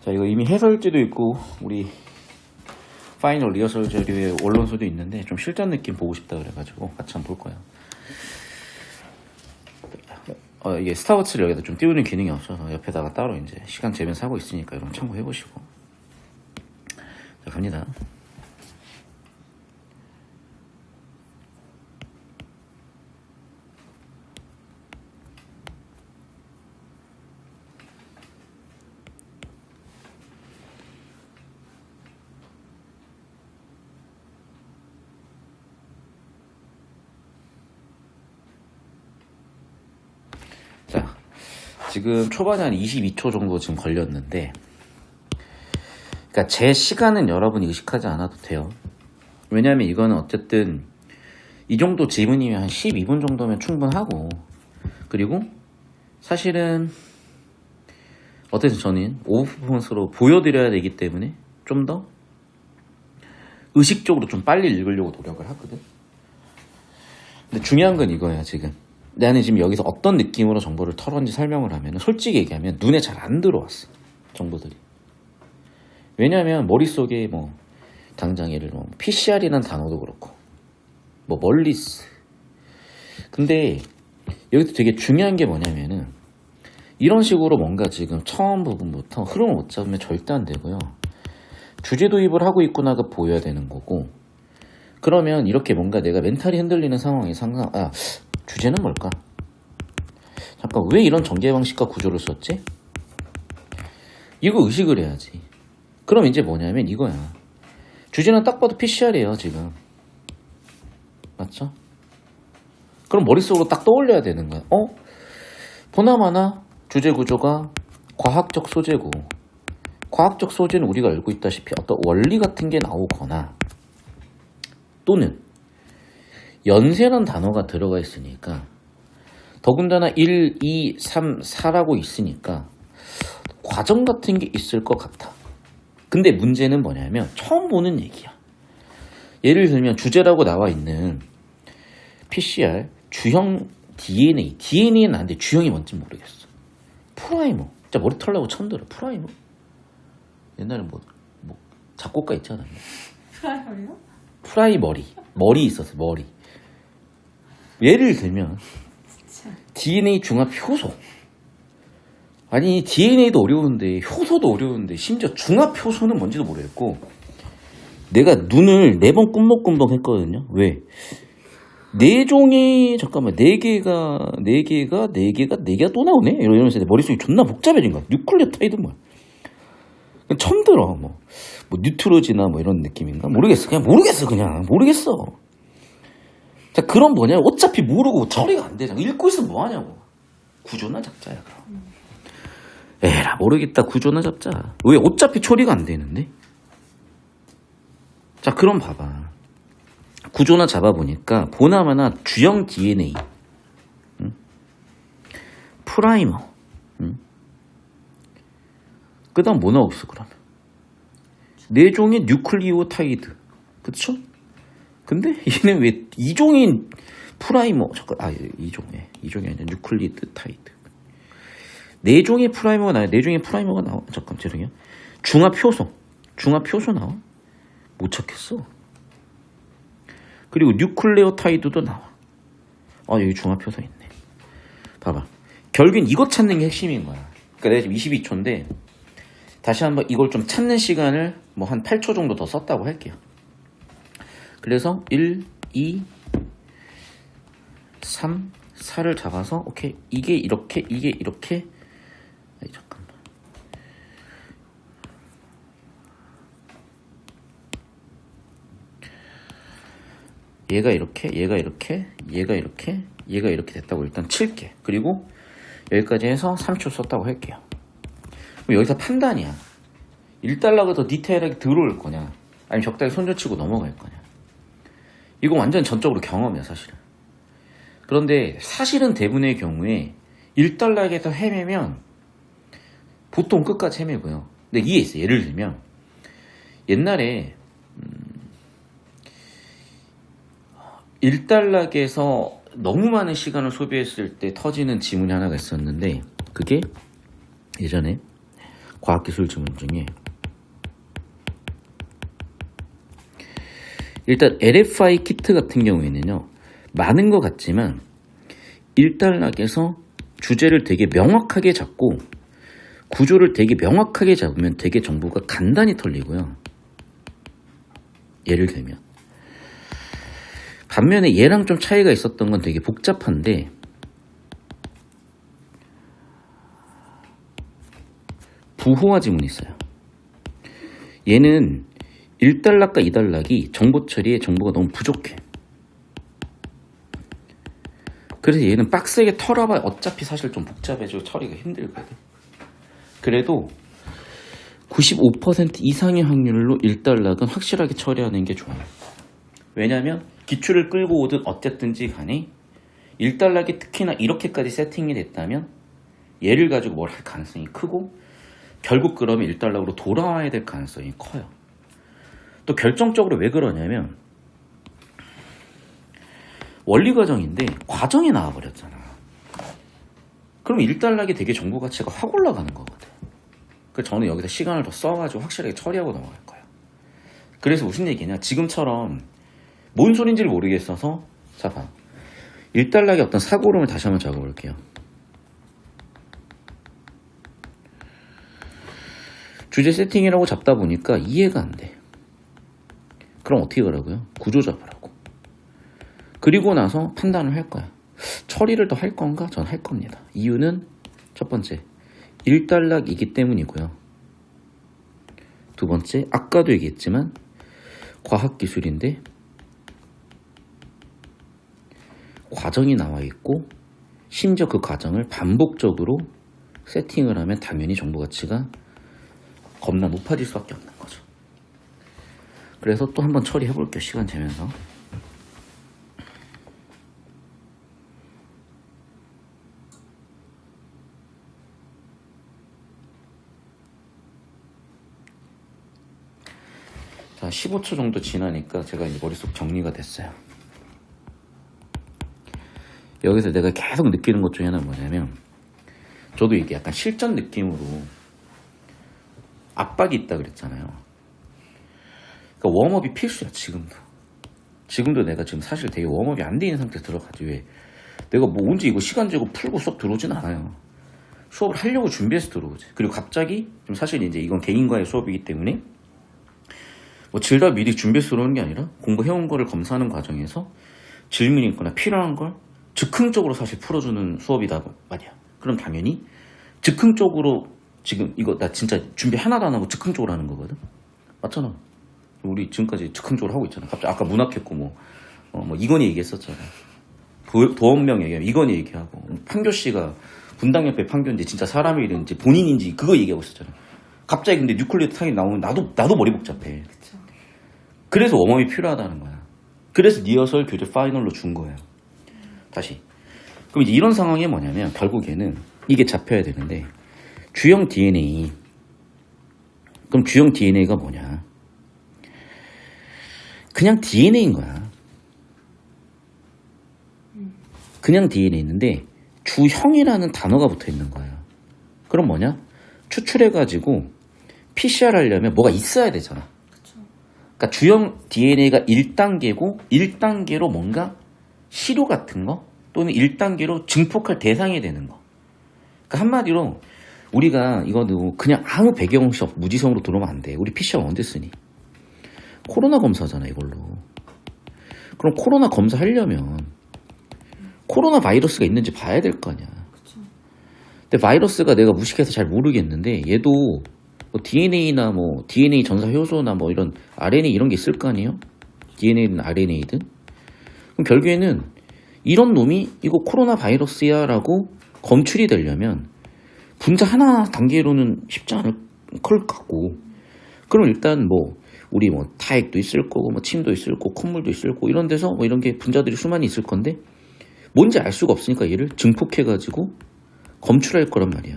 자, 이거 이미 해설지도 있고 우리 파이널 리허설 자료에 원론서도 있는데 좀 실전 느낌 보고 싶다 그래가지고 같이 한번 볼 거예요. 이게 스타워치를 여기다 좀 띄우는 기능이 없어서 옆에다가 따로 이제 시간 재면서 하고 있으니까 여러분 참고해 보시고. 자, 갑니다. 자, 지금 초반에 한 22초 정도 지금 걸렸는데, 그러니까 제 시간은 여러분이 의식하지 않아도 돼요. 왜냐하면 이거는 어쨌든 이 정도 지문이면 한 12분 정도면 충분하고, 그리고 사실은 어쨌든 저는 오브 퍼포먼스로 보여드려야 되기 때문에 좀 더 의식적으로 좀 빨리 읽으려고 노력을 하거든. 근데 중요한 건 이거야. 지금 나는 지금 여기서 어떤 느낌으로 정보를 털었는지 설명을 하면 솔직히 얘기하면 눈에 잘 안 들어왔어, 정보들이. 왜냐하면 머릿속에 뭐 당장 예를 들면 PCR이라는 단어도 그렇고 뭐 멀리스. 근데 여기서 되게 중요한 게 뭐냐면은 이런 식으로 뭔가 지금 처음 부분부터 흐름을 못 잡으면 절대 안 되고요. 주제 도입을 하고 있구나가 보여야 되는 거고, 그러면 이렇게 뭔가 내가 멘탈이 흔들리는 상황이 주제는 뭘까? 잠깐, 왜 이런 전개 방식과 구조를 썼지? 이거 의식을 해야지. 그럼 이제 뭐냐면 이거야. 주제는 딱 봐도 PCR이에요 지금. 맞죠? 그럼 머릿속으로 딱 떠올려야 되는 거야. 보나마나 주제 구조가 과학적 소재고, 과학적 소재는 우리가 알고 있다시피 어떤 원리 같은 게 나오거나, 또는 연세란 단어가 들어가 있으니까, 더군다나 1, 2, 3, 4라고 있으니까 과정 같은 게 있을 것 같아. 근데 문제는 뭐냐면 처음 보는 얘기야. 예를 들면 주제라고 나와 있는 PCR, 주형 DNA는 아는데 주형이 뭔지 모르겠어. 프라이머. 진짜 머리 털라고 처음 들어. 프라이머. 옛날에 뭐 작곡가 있잖아. 프라이머리요? 머리 있었어, 머리. 예를 들면 DNA 중합 효소. 아니, DNA도 어려운데 효소도 어려운데 심지어 중합 효소는 뭔지도 모르겠고, 내가 눈을 4번 꿈벅꿈벅 했거든요. 왜? 4종이 잠깐만 4개가 또 나오네? 이러면서 내 머릿속이 존나 복잡해진 거야. 뉴클레오타이드 뭐야. 처음 들어. 뭐 뉴트로지나 뭐 이런 느낌인가? 모르겠어. 자, 그럼 뭐냐? 어차피 모르고 처리가 안 되잖아. 읽고 있으면 뭐 하냐고. 구조나 잡자야, 그럼. 에라, 모르겠다. 구조나 잡자. 왜? 어차피 처리가 안 되는데? 자, 그럼 봐봐. 구조나 잡아보니까 보나마나 주형 DNA, 프라이머, 그 다음 뭐 나왔어, 그러면? 4종의 뉴클리오타이드. 그쵸? 근데 얘는 왜 2종인 프라이머, 잠깐, 2종이 아니라 뉴클리오타이드. 4종의 프라이머가 나와. 4종의 프라이머가 나와. 잠깐, 죄송해요. 중합 효소 나와? 못 찾겠어. 그리고 뉴클레오타이드도 나와. 여기 중합 효소 있네. 봐봐. 결국엔 이것 찾는 게 핵심인 거야. 그러니까 내가 지금 22초인데 다시 한번 이걸 좀 찾는 시간을 뭐 한 8초 정도 더 썼다고 할게요. 그래서 1, 2, 3, 4를 잡아서 오케이. 이게 이렇게 잠깐만. 얘가 이렇게 됐다고 일단 칠게. 그리고 여기까지 해서 3초 썼다고 할게요. 그럼 여기서 판단이야. 1달러가 더 디테일하게 들어올 거냐, 아니면 적당히 손절치고 넘어갈 거냐. 이거 완전 전적으로 경험이야, 사실은. 그런데 사실은 대부분의 경우에 1달러에서 헤매면 보통 끝까지 헤매고요. 근데 이게 있어요. 예를 들면 옛날에 1달러에서 너무 많은 시간을 소비했을 때 터지는 지문이 하나가 있었는데, 그게 예전에 과학기술 지문 중에 일단 LFI 키트 같은 경우에는요, 많은 것 같지만 1단락에서 주제를 되게 명확하게 잡고 구조를 되게 명확하게 잡으면 되게 정보가 간단히 털리고요. 예를 들면 반면에 얘랑 좀 차이가 있었던 건 되게 복잡한데, 부호화 지문이 있어요. 얘는 1단락과 2단락이 정보 처리에 정보가 너무 부족해. 그래서 얘는 빡세게 털어봐야 어차피 사실 좀 복잡해지고 처리가 힘들거든. 그래도 95% 이상의 확률로 1단락은 확실하게 처리하는 게 좋아요. 왜냐면 기출을 끌고 오든 어쨌든지 간에 1단락이 특히나 이렇게까지 세팅이 됐다면 얘를 가지고 뭘 할 가능성이 크고, 결국 그러면 1단락으로 돌아와야 될 가능성이 커요. 또 결정적으로 왜 그러냐면 원리 과정인데 과정이 나와버렸잖아. 그럼 1단락이 되게 정보 가치가 확 올라가는 거거든. 그래서 저는 여기서 시간을 더 써가지고 확실하게 처리하고 넘어갈 거예요. 그래서 무슨 얘기냐, 지금처럼 뭔 소린지를 모르겠어서, 자 봐, 1단락의 어떤 사고름을 다시 한번 적어볼게요. 주제 세팅이라고 잡다 보니까 이해가 안 돼. 그럼 어떻게 하라고요? 구조 잡으라고. 그리고 나서 판단을 할 거야. 처리를 더 할 건가? 전 할 겁니다. 이유는 첫 번째, 1단락이기 때문이고요. 두 번째, 아까도 얘기했지만 과학기술인데 과정이 나와 있고, 심지어 그 과정을 반복적으로 세팅을 하면 당연히 정보 가치가 겁나 높아질 수밖에 없는 거죠. 그래서 또 한번 처리해 볼게요, 시간 재면서. 자, 15초 정도 지나니까 제가 이제 머릿속 정리가 됐어요. 여기서 내가 계속 느끼는 것 중에 하나는 뭐냐면, 저도 이게 약간 실전 느낌으로 압박이 있다 그랬잖아요. 그러니까 웜업이 필수야. 지금도 내가 지금 사실 되게 웜업이 안 돼 있는 상태에 들어가지. 왜? 내가 뭐 언제 이거 시간 재고 풀고 수업 들어오진 않아요. 수업을 하려고 준비해서 들어오지. 그리고 갑자기 좀 사실 이제 이건 개인과의 수업이기 때문에 뭐 질다 미리 준비해서 들어오는 게 아니라 공부해온 거를 검사하는 과정에서 질문이 있거나 필요한 걸 즉흥적으로 사실 풀어주는 수업이다 말이야. 그럼 당연히 즉흥적으로, 지금 이거 나 진짜 준비 하나도 안 하고 즉흥적으로 하는 거거든. 맞잖아. 우리 지금까지 즉흥적으로 하고 있잖아. 갑자기 아까 문학했고 뭐 이건희 얘기했었잖아. 도원명 얘기하면 이건희 얘기하고, 판교 씨가 분당 옆에 판교인지 진짜 사람이든지 본인인지 그거 얘기하고 있었잖아. 갑자기 근데 뉴클리어 타임 나오면 나도 머리 복잡해. 그쵸. 그래서 웜업이 필요하다는 거야. 그래서 리허설 교재 파이널로 준 거예요. 다시. 그럼 이제 이런 상황이 뭐냐면 결국에는 이게 잡혀야 되는데, 주형 DNA. 그럼 주형 DNA가 뭐냐? 그냥 DNA인 거야. 그냥 DNA인데 주형이라는 단어가 붙어 있는 거야. 그럼 뭐냐? 추출해가지고 PCR 하려면 뭐가 있어야 되잖아. 그쵸. 그러니까 주형 DNA가 1단계고 1단계로 뭔가 시료 같은 거 또는 1단계로 증폭할 대상이 되는 거. 그러니까 한마디로 우리가 이거도 그냥 아무 배경 없이 무지성으로 들어오면 안 돼. 우리 PCR 언제 쓰니? 코로나 검사잖아, 이걸로. 그럼 코로나 검사하려면 코로나 바이러스가 있는지 봐야 될 거 아니야. 근데 바이러스가 내가 무식해서 잘 모르겠는데 얘도 뭐 DNA나 뭐 DNA 전사 효소나 뭐 이런 RNA 이런 게 있을 거 아니에요? DNA든 RNA든. 그럼 결국에는 이런 놈이 이거 코로나 바이러스야 라고 검출이 되려면 분자 하나 단계로는 쉽지 않을 걸 같고, 그럼 일단 뭐 우리 뭐 타액도 있을 거고 뭐 침도 있을 거고 콧물도 있을 거고 이런 데서 뭐 이런 게 분자들이 수많이 있을 건데 뭔지 알 수가 없으니까 얘를 증폭해가지고 검출할 거란 말이야.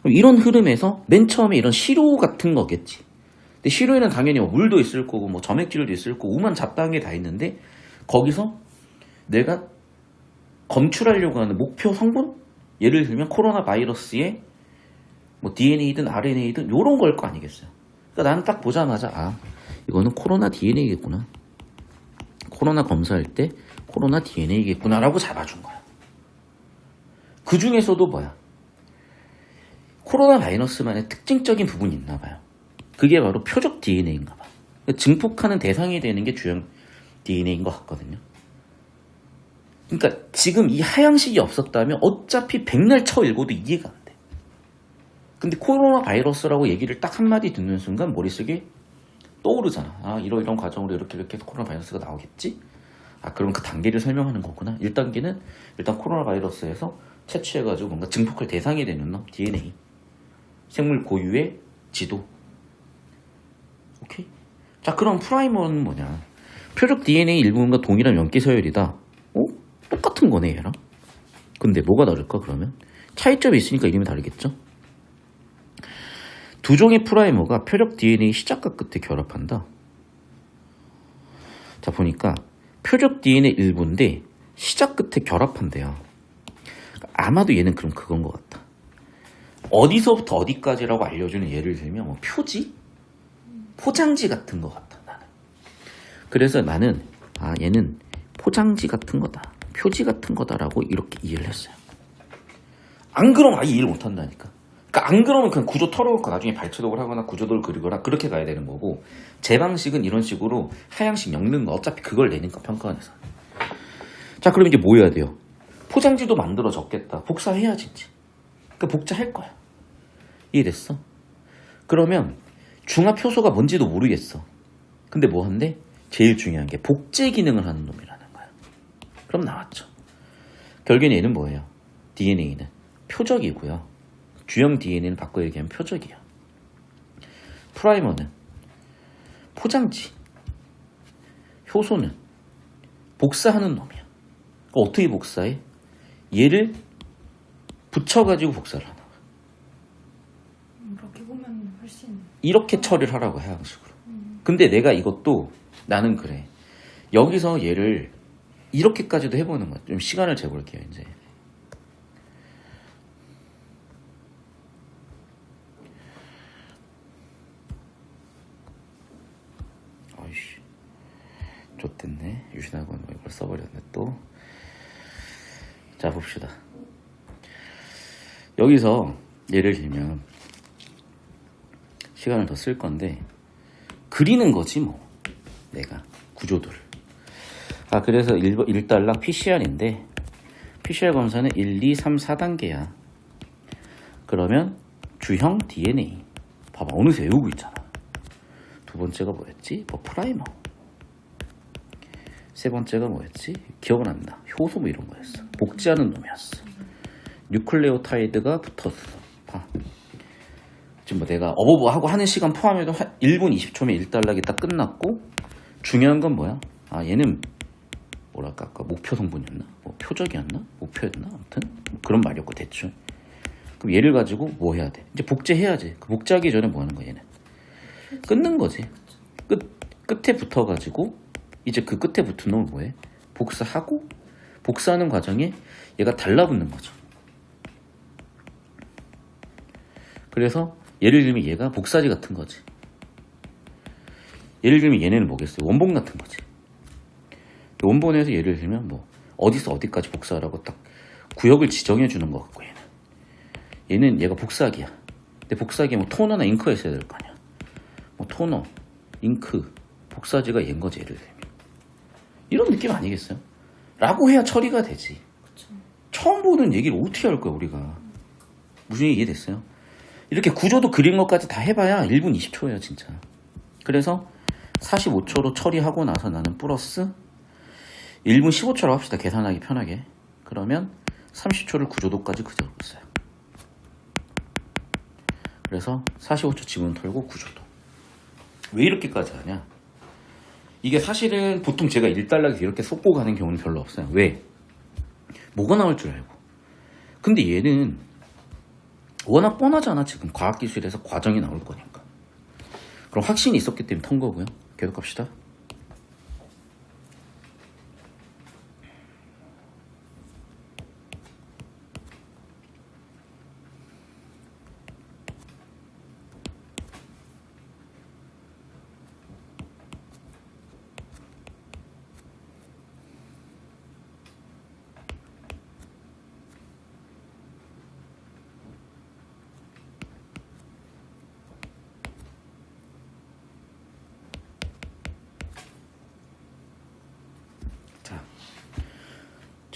그럼 이런 흐름에서 맨 처음에 이런 시료 같은 거겠지. 근데 시료에는 당연히 뭐 물도 있을 거고 뭐 점액질도 있을 거고 오만 잡다한 게 다 있는데, 거기서 내가 검출하려고 하는 목표 성분? 예를 들면 코로나 바이러스의 뭐 DNA든 RNA든 요런 걸 거 아니겠어요. 그러니까 나는 딱 보자마자 이거는 코로나 DNA겠구나. 코로나 검사할 때 코로나 DNA겠구나 라고 잡아준 거야. 그 중에서도 뭐야? 코로나 바이러스만의 특징적인 부분이 있나 봐요. 그게 바로 표적 DNA인가 봐. 증폭하는 대상이 되는 게 주요 DNA인 것 같거든요. 그러니까 지금 이 하향식이 없었다면 어차피 백날 쳐 읽어도 이해가 안 돼. 근데 코로나 바이러스라고 얘기를 딱 한마디 듣는 순간 머릿속에 떠오르잖아. 이런 과정으로 이렇게 해서 코로나 바이러스가 나오겠지? 그럼 그 단계를 설명하는 거구나. 1단계는 일단 코로나 바이러스에서 채취해가지고 뭔가 증폭할 대상이 되는 놈, DNA. 생물 고유의 지도. 오케이? 자, 그럼 프라이머는 뭐냐? 표적 DNA 일부분과 동일한 염기 서열이다. 똑같은 거네, 얘랑. 근데 뭐가 다를까, 그러면? 차이점이 있으니까 이름이 다르겠죠? 두 종의 프라이머가 표적 DNA 시작과 끝에 결합한다. 자, 보니까 표적 DNA 일부인데 시작 끝에 결합한대요. 아마도 얘는 그럼 그건 것 같다. 어디서부터 어디까지라고 알려주는 예를 들면 뭐 표지? 포장지 같은 것 같다, 나는. 그래서 나는 얘는 포장지 같은 거다, 표지 같은 거다라고 이렇게 이해를 했어요. 안 그러면 아예 이해를 못한다니까. 그러니까 안 그러면 그냥 구조 털어놓고 나중에 발췌독을 하거나 구조도를 그리거나 그렇게 가야 되는 거고, 제 방식은 이런 식으로 하향식 엮는 거, 어차피 그걸 내니까 평가원에서. 자, 그럼 이제 뭐 해야 돼요? 포장지도 만들어졌겠다. 복사해야지 이제. 그러니까 복사할 거야. 이해됐어? 그러면 중합 효소가 뭔지도 모르겠어. 근데 뭐 한대? 제일 중요한 게 복제 기능을 하는 놈이라는 거야. 그럼 나왔죠. 결국엔 얘는 뭐예요? DNA는 표적이고요. 주형 DNA는 바꿔 얘기하면 표적이야. 프라이머는 포장지, 효소는 복사하는 놈이야. 그러니까 어떻게 복사해? 얘를 붙여가지고 복사를 하는 거야. 이렇게 보면 훨씬 이렇게 처리를 하라고 해야 하식으로. 근데 내가 이것도 나는 그래. 여기서 얘를 이렇게까지도 해보는 거야. 좀 시간을 재볼게요, 이제. 아이씨, 좋댔네. 유신학원 뭐 이걸 써버렸네 또. 자, 봅시다. 여기서 예를 들면 시간을 더 쓸 건데 그리는 거지 뭐, 내가 구조도를. 그래서 1달러 PCR인데 PCR 검사는 1, 2, 3, 4단계야. 그러면 주형 DNA. 봐봐, 어느새 외우고 있잖아. 두 번째가 뭐였지? 프라이머. 세 번째가 뭐였지? 기억은 안 나. 효소 뭐 이런 거였어. 복제하는 놈이었어. 뉴클레오타이드가 붙었어. 지금 뭐 내가 어버버 하고 하는 시간 포함해도 1분 20초면 1달러기 딱 끝났고, 중요한 건 뭐야? 얘는 뭐랄까, 아까 목표 성분이었나? 뭐 표적이었나? 목표였나? 아무튼 뭐 그런 말이었고, 대충. 그럼 얘를 가지고 뭐 해야 돼? 이제 복제해야지. 그 복제하기 전에 뭐 하는 거야, 얘는? 끊는 거지. 끝에 붙어가지고 이제 그 끝에 붙은 놈을 뭐해? 복사하고, 복사하는 과정에 얘가 달라붙는 거죠. 그래서 예를 들면 얘가 복사지 같은 거지. 예를 들면 얘네는 뭐겠어요? 원본 같은 거지. 원본에서 예를 들면 뭐 어디서 어디까지 복사하라고 딱 구역을 지정해 주는 것 같고, 얘는 얘가 복사기야. 근데 복사기에 뭐 토너나 잉크가 있어야 될 거 아니야. 뭐 토너, 잉크, 복사지가 얘인 거지, 예를 들면. 이런 느낌 아니겠어요? 라고 해야 처리가 되지. 그쵸. 처음 보는 얘기를 어떻게 할 거야, 우리가. 무슨 얘기 이해됐어요? 이렇게 구조도 그린 것까지 다 해봐야 1분 20초예요, 진짜. 그래서 45초로 처리하고 나서 나는 플러스 1분 15초라고 합시다, 계산하기 편하게. 그러면 30초를 구조도까지 그대로 써요. 그래서 45초 지문 털고 구조도. 왜 이렇게까지 하냐? 이게 사실은 보통 제가 1달러에서 이렇게 쏟고 가는 경우는 별로 없어요. 왜? 뭐가 나올 줄 알고. 근데 얘는 워낙 뻔하잖아. 지금 과학기술에서 과정이 나올 거니까. 그럼 확신이 있었기 때문에 턴 거고요. 계속 갑시다.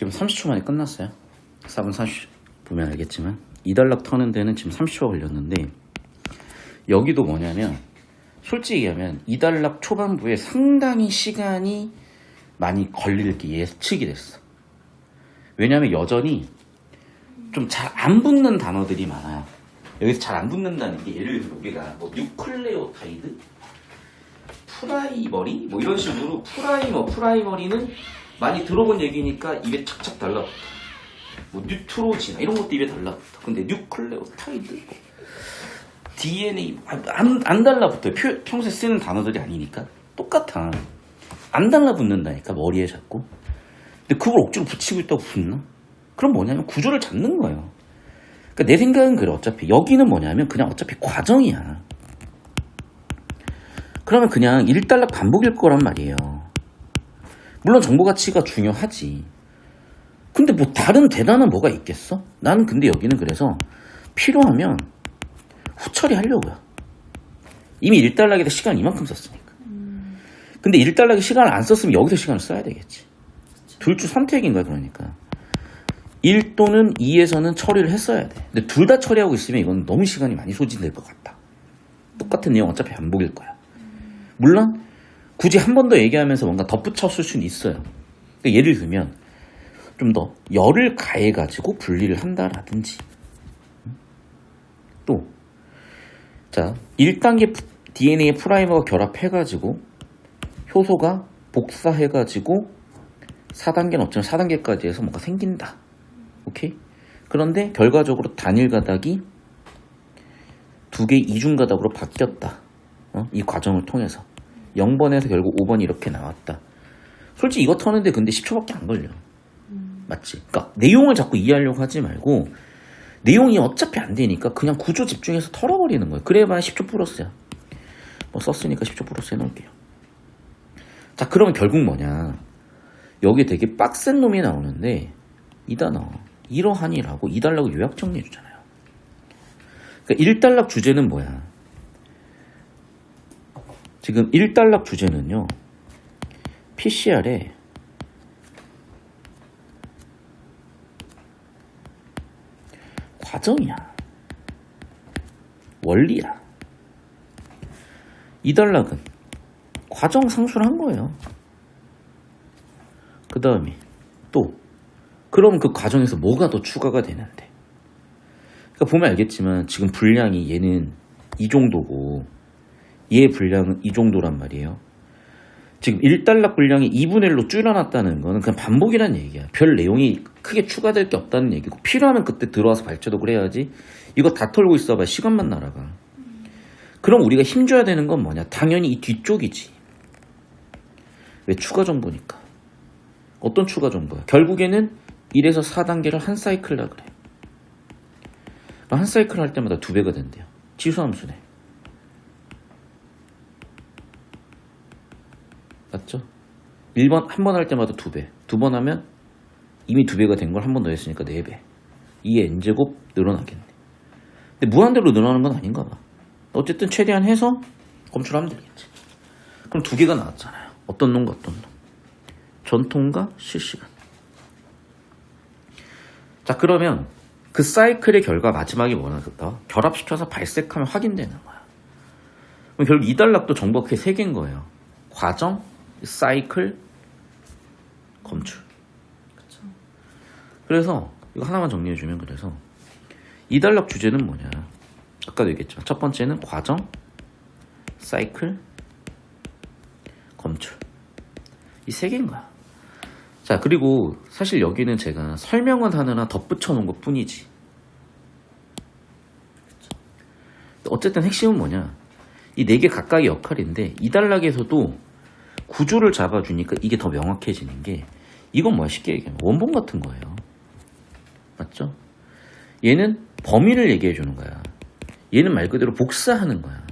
지금 30초 만에 끝났어요. 4분 40 보면 알겠지만 2단락 터는 데는 지금 30초가 걸렸는데 여기도 뭐냐면 솔직히 얘기하면 2단락 초반부에 상당히 시간이 많이 걸릴 게 예측이 됐어. 왜냐면 여전히 좀 잘 안 붙는 단어들이 많아요. 여기서 잘 안 붙는다는 게 예를 들어 우리가 뭐 뉴클레오타이드, 프라이머리 뭐 이런 식으로 프라이머리는 많이 들어본 얘기니까 입에 착착 달라붙어. 뭐 뉴트로지나 이런 것도 입에 달라붙어. 근데 뉴클레오타이드, 뭐 DNA 안 달라붙어요. 평소에 쓰는 단어들이 아니니까 똑같아. 안 달라붙는다니까 머리에 자꾸. 근데 그걸 억지로 붙이고 있다고 붙나? 그럼 뭐냐면 구조를 잡는 거예요. 그러니까 내 생각은 그래. 어차피 여기는 뭐냐면 그냥 어차피 과정이야. 그러면 그냥 1단락 반복일 거란 말이에요. 물론 정보 가치가 중요하지. 근데 뭐 다른 대단한 뭐가 있겠어? 나는 근데 여기는 그래서 필요하면 후처리 하려고요. 이미 1단락에다 시간 이만큼 썼으니까. 근데 1단락에 시간을 안 썼으면 여기서 시간을 써야 되겠지. 둘 중 선택인 거야. 그러니까 1 또는 2에서는 처리를 했어야 돼. 근데 둘 다 처리하고 있으면 이건 너무 시간이 많이 소진될 것 같다. 똑같은 내용 어차피 반복일 거야. 물론 굳이 한 번 더 얘기하면서 뭔가 덧붙였을 수는 있어요. 그러니까 예를 들면 좀 더 열을 가해가지고 분리를 한다라든지 또 자 1단계 DNA 프라이머가 결합해가지고 효소가 복사해가지고 4단계는 어쩌면 4단계까지 해서 뭔가 생긴다. 오케이? 그런데 결과적으로 단일 가닥이 2개 이중 가닥으로 바뀌었다. 이 과정을 통해서 0번에서 결국 5번이 이렇게 나왔다. 솔직히 이거 터는데 근데 10초밖에 안 걸려. 맞지? 그러니까 내용을 자꾸 이해하려고 하지 말고 내용이 어차피 안 되니까 그냥 구조 집중해서 털어버리는 거예요. 그래봐야 10초 플러스야. 뭐 썼으니까 10초 플러스 해놓을게요. 자, 그러면 결국 뭐냐? 여기 되게 빡센 놈이 나오는데 이 단어 이러한이라고 2단락을 요약 정리해 주잖아요. 그러니까 1단락 주제는 뭐야? 지금 1단락 주제는요. PCR에 과정이야. 원리야. 2단락은 과정 상수를 한 거예요. 그 다음에 또 그럼 그 과정에서 뭐가 더 추가가 되는데. 그러니까 보면 알겠지만 지금 분량이 얘는 이 정도고 얘의 분량은 이 정도란 말이에요. 지금 1단락 분량이 2분의 1로 줄여놨다는 거는 그냥 반복이라는 얘기야. 별 내용이 크게 추가될 게 없다는 얘기고 필요하면 그때 들어와서 발제독을 해야지. 이거 다 털고 있어봐 시간만 날아가. 그럼 우리가 힘줘야 되는 건 뭐냐? 당연히 이 뒤쪽이지. 왜? 추가 정보니까. 어떤 추가 정보야? 결국에는 1에서 4단계를 한 사이클이라 그래. 한 사이클 할 때마다 2배가 된대요. 치수함수네. 맞죠? 1번, 한 번 할 때마다 2배. 2번 하면 이미 2배가 된 걸 한 번 더 했으니까 4배. 2의 n제곱 늘어나겠네. 근데 무한대로 늘어나는 건 아닌가 봐. 어쨌든 최대한 해서 검출하면 되겠지. 그럼 2개가 나왔잖아요. 어떤 놈과 어떤 놈. 전통과 실시간. 자, 그러면 그 사이클의 결과 마지막에 뭐나 결합시켜서 발색하면 확인되는 거야. 그럼 결국 2단락도 정보가 크게 3개인 거예요. 과정, 사이클, 검출. 그쵸. 그래서 이거 하나만 정리해주면 그래서 2단락 주제는 뭐냐. 아까도 얘기했지만 첫 번째는 과정, 사이클, 검출. 이 3개인 거야. 자, 그리고 사실 여기는 제가 설명은 하느라 덧붙여 놓은 것 뿐이지. 어쨌든 핵심은 뭐냐. 이 4개 각각의 역할인데 2단락에서도 구조를 잡아주니까 이게 더 명확해지는 게 이건 뭐야? 쉽게 얘기하면 원본 같은 거예요. 맞죠? 얘는 범위를 얘기해 주는 거야. 얘는 말 그대로 복사하는 거야.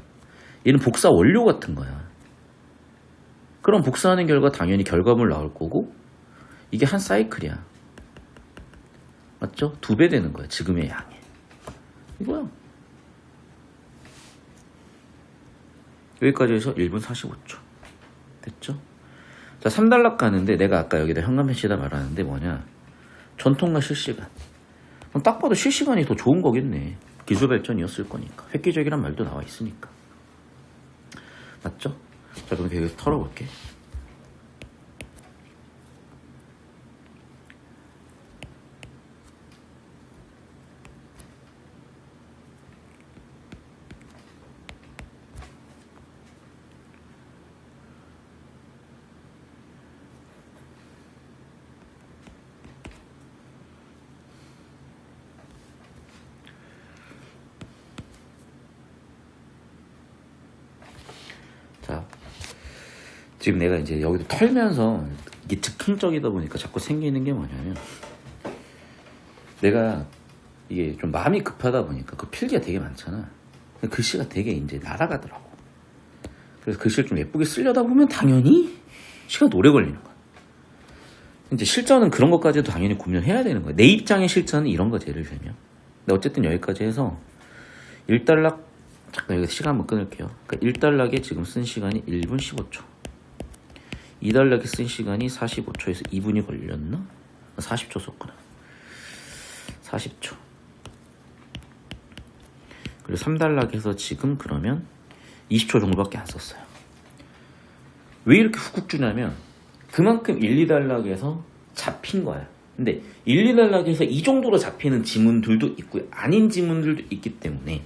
얘는 복사 원료 같은 거야. 그럼 복사하는 결과 당연히 결과물 나올 거고 이게 한 사이클이야. 맞죠? 2배 되는 거야. 지금의 양이. 이거야. 여기까지 해서 1분 45초. 됐죠? 자, 3단락 가는데 내가 아까 여기다 현관펜시다 말하는데 뭐냐. 전통과 실시간. 그럼 딱 봐도 실시간이 더 좋은 거겠네. 기술 발전이었을 거니까. 획기적이란 말도 나와 있으니까. 맞죠? 자, 그럼 여기서 털어볼게. 자, 지금 내가 이제 여기도 털면서 이게 즉흥적이다 보니까 자꾸 생기는 게 뭐냐면, 내가 이게 좀 마음이 급하다 보니까 그 필기가 되게 많잖아. 글씨가 되게 이제 날아가더라고. 그래서 글씨를 좀 예쁘게 쓰려다 보면 당연히 시간 오래 걸리는 거야. 이제 실전은 그런 것까지도 당연히 고민을 해야 되는 거야. 내 입장의 실전은 이런 거지, 예를 들면. 근데 어쨌든 여기까지 해서 1단락, 잠깐 여기서 시간 한번 끊을게요. 그러니까 1단락에 지금 쓴 시간이 1분 15초. 2단락에 쓴 시간이 45초에서 2분이 걸렸나? 40초 썼구나. 40초. 그리고 3단락에서 지금 그러면 20초 정도밖에 안 썼어요. 왜 이렇게 훅훅 주냐면 그만큼 1, 2단락에서 잡힌 거야. 근데 1, 2단락에서 이 정도로 잡히는 지문들도 있고 아닌 지문들도 있기 때문에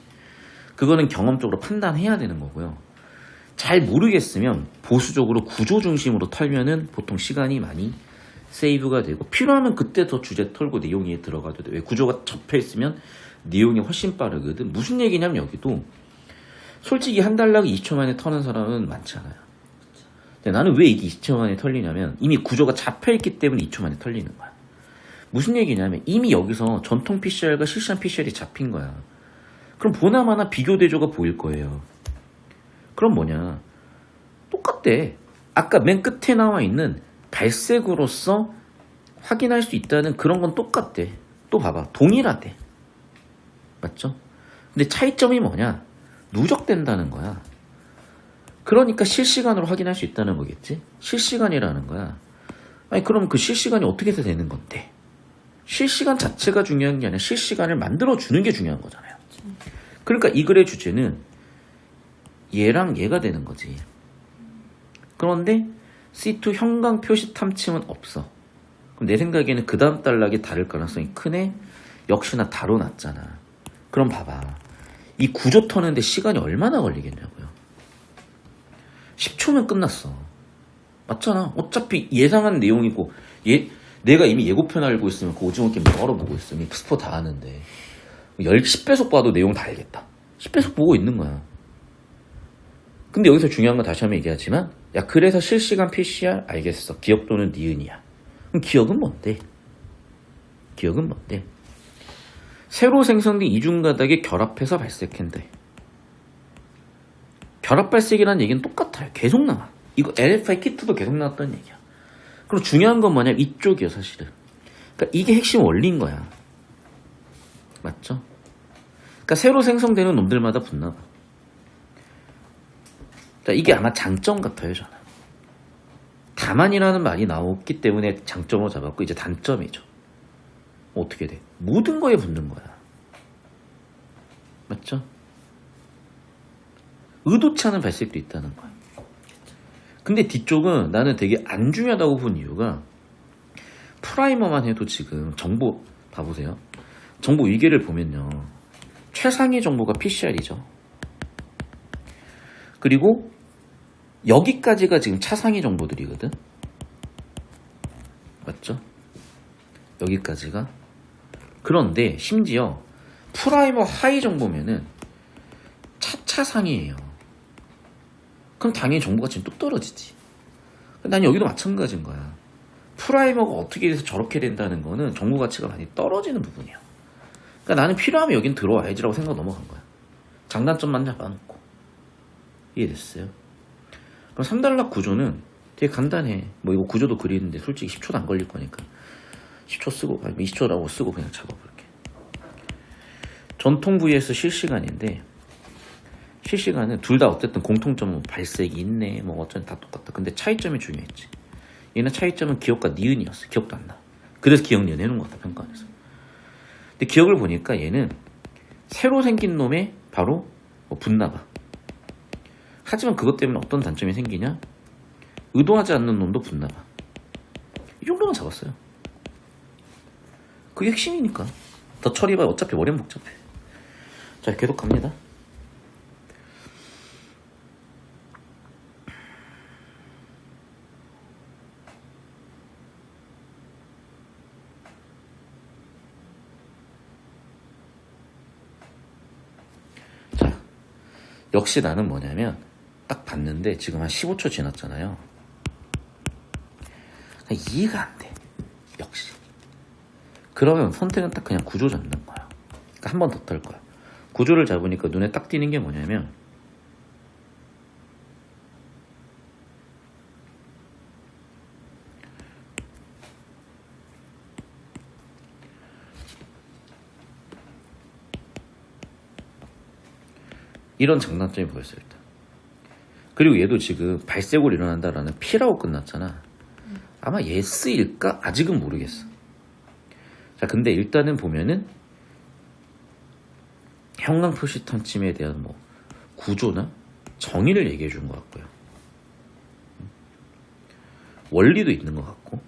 그거는 경험적으로 판단해야 되는 거고요. 잘 모르겠으면 보수적으로 구조 중심으로 털면은 보통 시간이 많이 세이브가 되고 필요하면 그때 더 주제 털고 내용에 들어가도 돼. 왜 구조가 접혀 있으면 내용이 훨씬 빠르거든. 무슨 얘기냐면 여기도 솔직히 한 단락을 20초 만에 터는 사람은 많지 않아요. 근데 나는 왜 이게 20초 만에 털리냐면 이미 구조가 잡혀 있기 때문에 2초 만에 털리는 거야. 무슨 얘기냐면 이미 여기서 전통 PCR과 실시간 PCR이 잡힌 거야. 그럼 보나마나 비교 대조가 보일 거예요. 그럼 뭐냐? 똑같대. 아까 맨 끝에 나와 있는 발색으로서 확인할 수 있다는 그런 건 똑같대. 또 봐봐. 동일하대. 맞죠? 근데 차이점이 뭐냐? 누적된다는 거야. 그러니까 실시간으로 확인할 수 있다는 거겠지? 실시간이라는 거야. 아니 그럼 그 실시간이 어떻게 해서 되는 건데? 실시간 자체가 중요한 게 아니라 실시간을 만들어주는 게 중요한 거잖아요. 그러니까 이 글의 주제는 얘랑 얘가 되는 거지. 그런데 C2 형광 표시 탐침은 없어. 그럼 내 생각에는 그 다음 단락이 다를 가능성이 크네? 역시나 다뤄놨잖아. 그럼 봐봐. 이 구조 터는데 시간이 얼마나 걸리겠냐고요. 10초면 끝났어. 맞잖아. 어차피 예상한 내용이고 내가 이미 예고편 알고 있으면 그 오징어 게임 뭐하러 보고 있어. 이미 스포 다 아는데 10배속 봐도 내용 다 알겠다. 10배속 보고 있는 거야. 근데 여기서 중요한 건 다시 한번 얘기하지만 야 그래서 실시간 PCR 알겠어. 기억 또는 니은이야. 그럼 기억은 뭔데? 기억은 뭔데? 새로 생성된 이중가닥이 결합해서 발색한대. 결합 발색이라는 얘기는 똑같아요. 계속 나와. 이거 LFI 키트도 계속 나왔던 얘기야. 그럼 중요한 건 뭐냐면 이쪽이요 사실은. 그러니까 이게 핵심 원리인 거야. 맞죠? 그러니까 새로 생성되는 놈들마다 붙나 봐. 자, 이게 아마 장점 같아요 저는. 다만이라는 말이 나왔기 때문에 장점으로 잡았고 이제 단점이죠. 어떻게 돼? 모든 거에 붙는 거야. 맞죠? 의도치 않은 발색도 있다는 거야. 근데 뒤쪽은 나는 되게 안 중요하다고 본 이유가 프라이머만 해도 지금 정보 봐보세요. 정보 위계를 보면요. 최상위 정보가 PCR이죠. 그리고 여기까지가 지금 차상위 정보들이거든. 맞죠? 여기까지가. 그런데 심지어 프라이머 하이 정보면은 차차상이에요. 그럼 당연히 정보가 지금 뚝 떨어지지. 난 여기도 마찬가지인 거야. 프라이머가 어떻게 돼서 저렇게 된다는 거는 정보 가치가 많이 떨어지는 부분이야. 그러니까 나는 필요하면 여긴 들어와야지라고 생각 넘어간 거야. 장단점만 잡아놓고. 이해됐어요? 그럼 3단락 구조는 되게 간단해. 뭐 이거 구조도 그리는데 솔직히 10초도 안 걸릴 거니까 10초 쓰고 아니 20초라고 쓰고 그냥 잡아볼게. 전통 vs 실시간인데 실시간은 둘 다 어쨌든 공통점은 발색이 있네 뭐 어쩌면 다 똑같다. 근데 차이점이 중요했지. 얘는 차이점은 기억과 니은이었어. 기억도 안 나. 그래서 기억 내는 것 같다, 평가원에서. 근데 기억을 보니까 얘는 새로 생긴 놈에 바로 붙나 봐. 하지만 그것 때문에 어떤 단점이 생기냐? 의도하지 않는 놈도 붙나 봐. 이 정도만 잡았어요. 그게 핵심이니까. 더 처리해봐야 어차피 머리는 복잡해. 자, 계속 갑니다. 자, 역시 나는 뭐냐면 딱 봤는데 지금 한 15초 지났잖아요. 이해가 안 돼. 역시. 그러면 선택은 딱 그냥 구조 잡는 거야. 그러니까 한 번 더 털 거야. 구조를 잡으니까 눈에 딱 띄는 게 뭐냐면 이런 장단점이 보였어요, 일단. 그리고 얘도 지금 발색으로 일어난다라는 P라고 끝났잖아. 아마 예스일까? 아직은 모르겠어. 자, 근데 일단은 보면은 형광 표시탄침에 대한 뭐 구조나 정의를 얘기해 준 것 같고요. 원리도 있는 것 같고.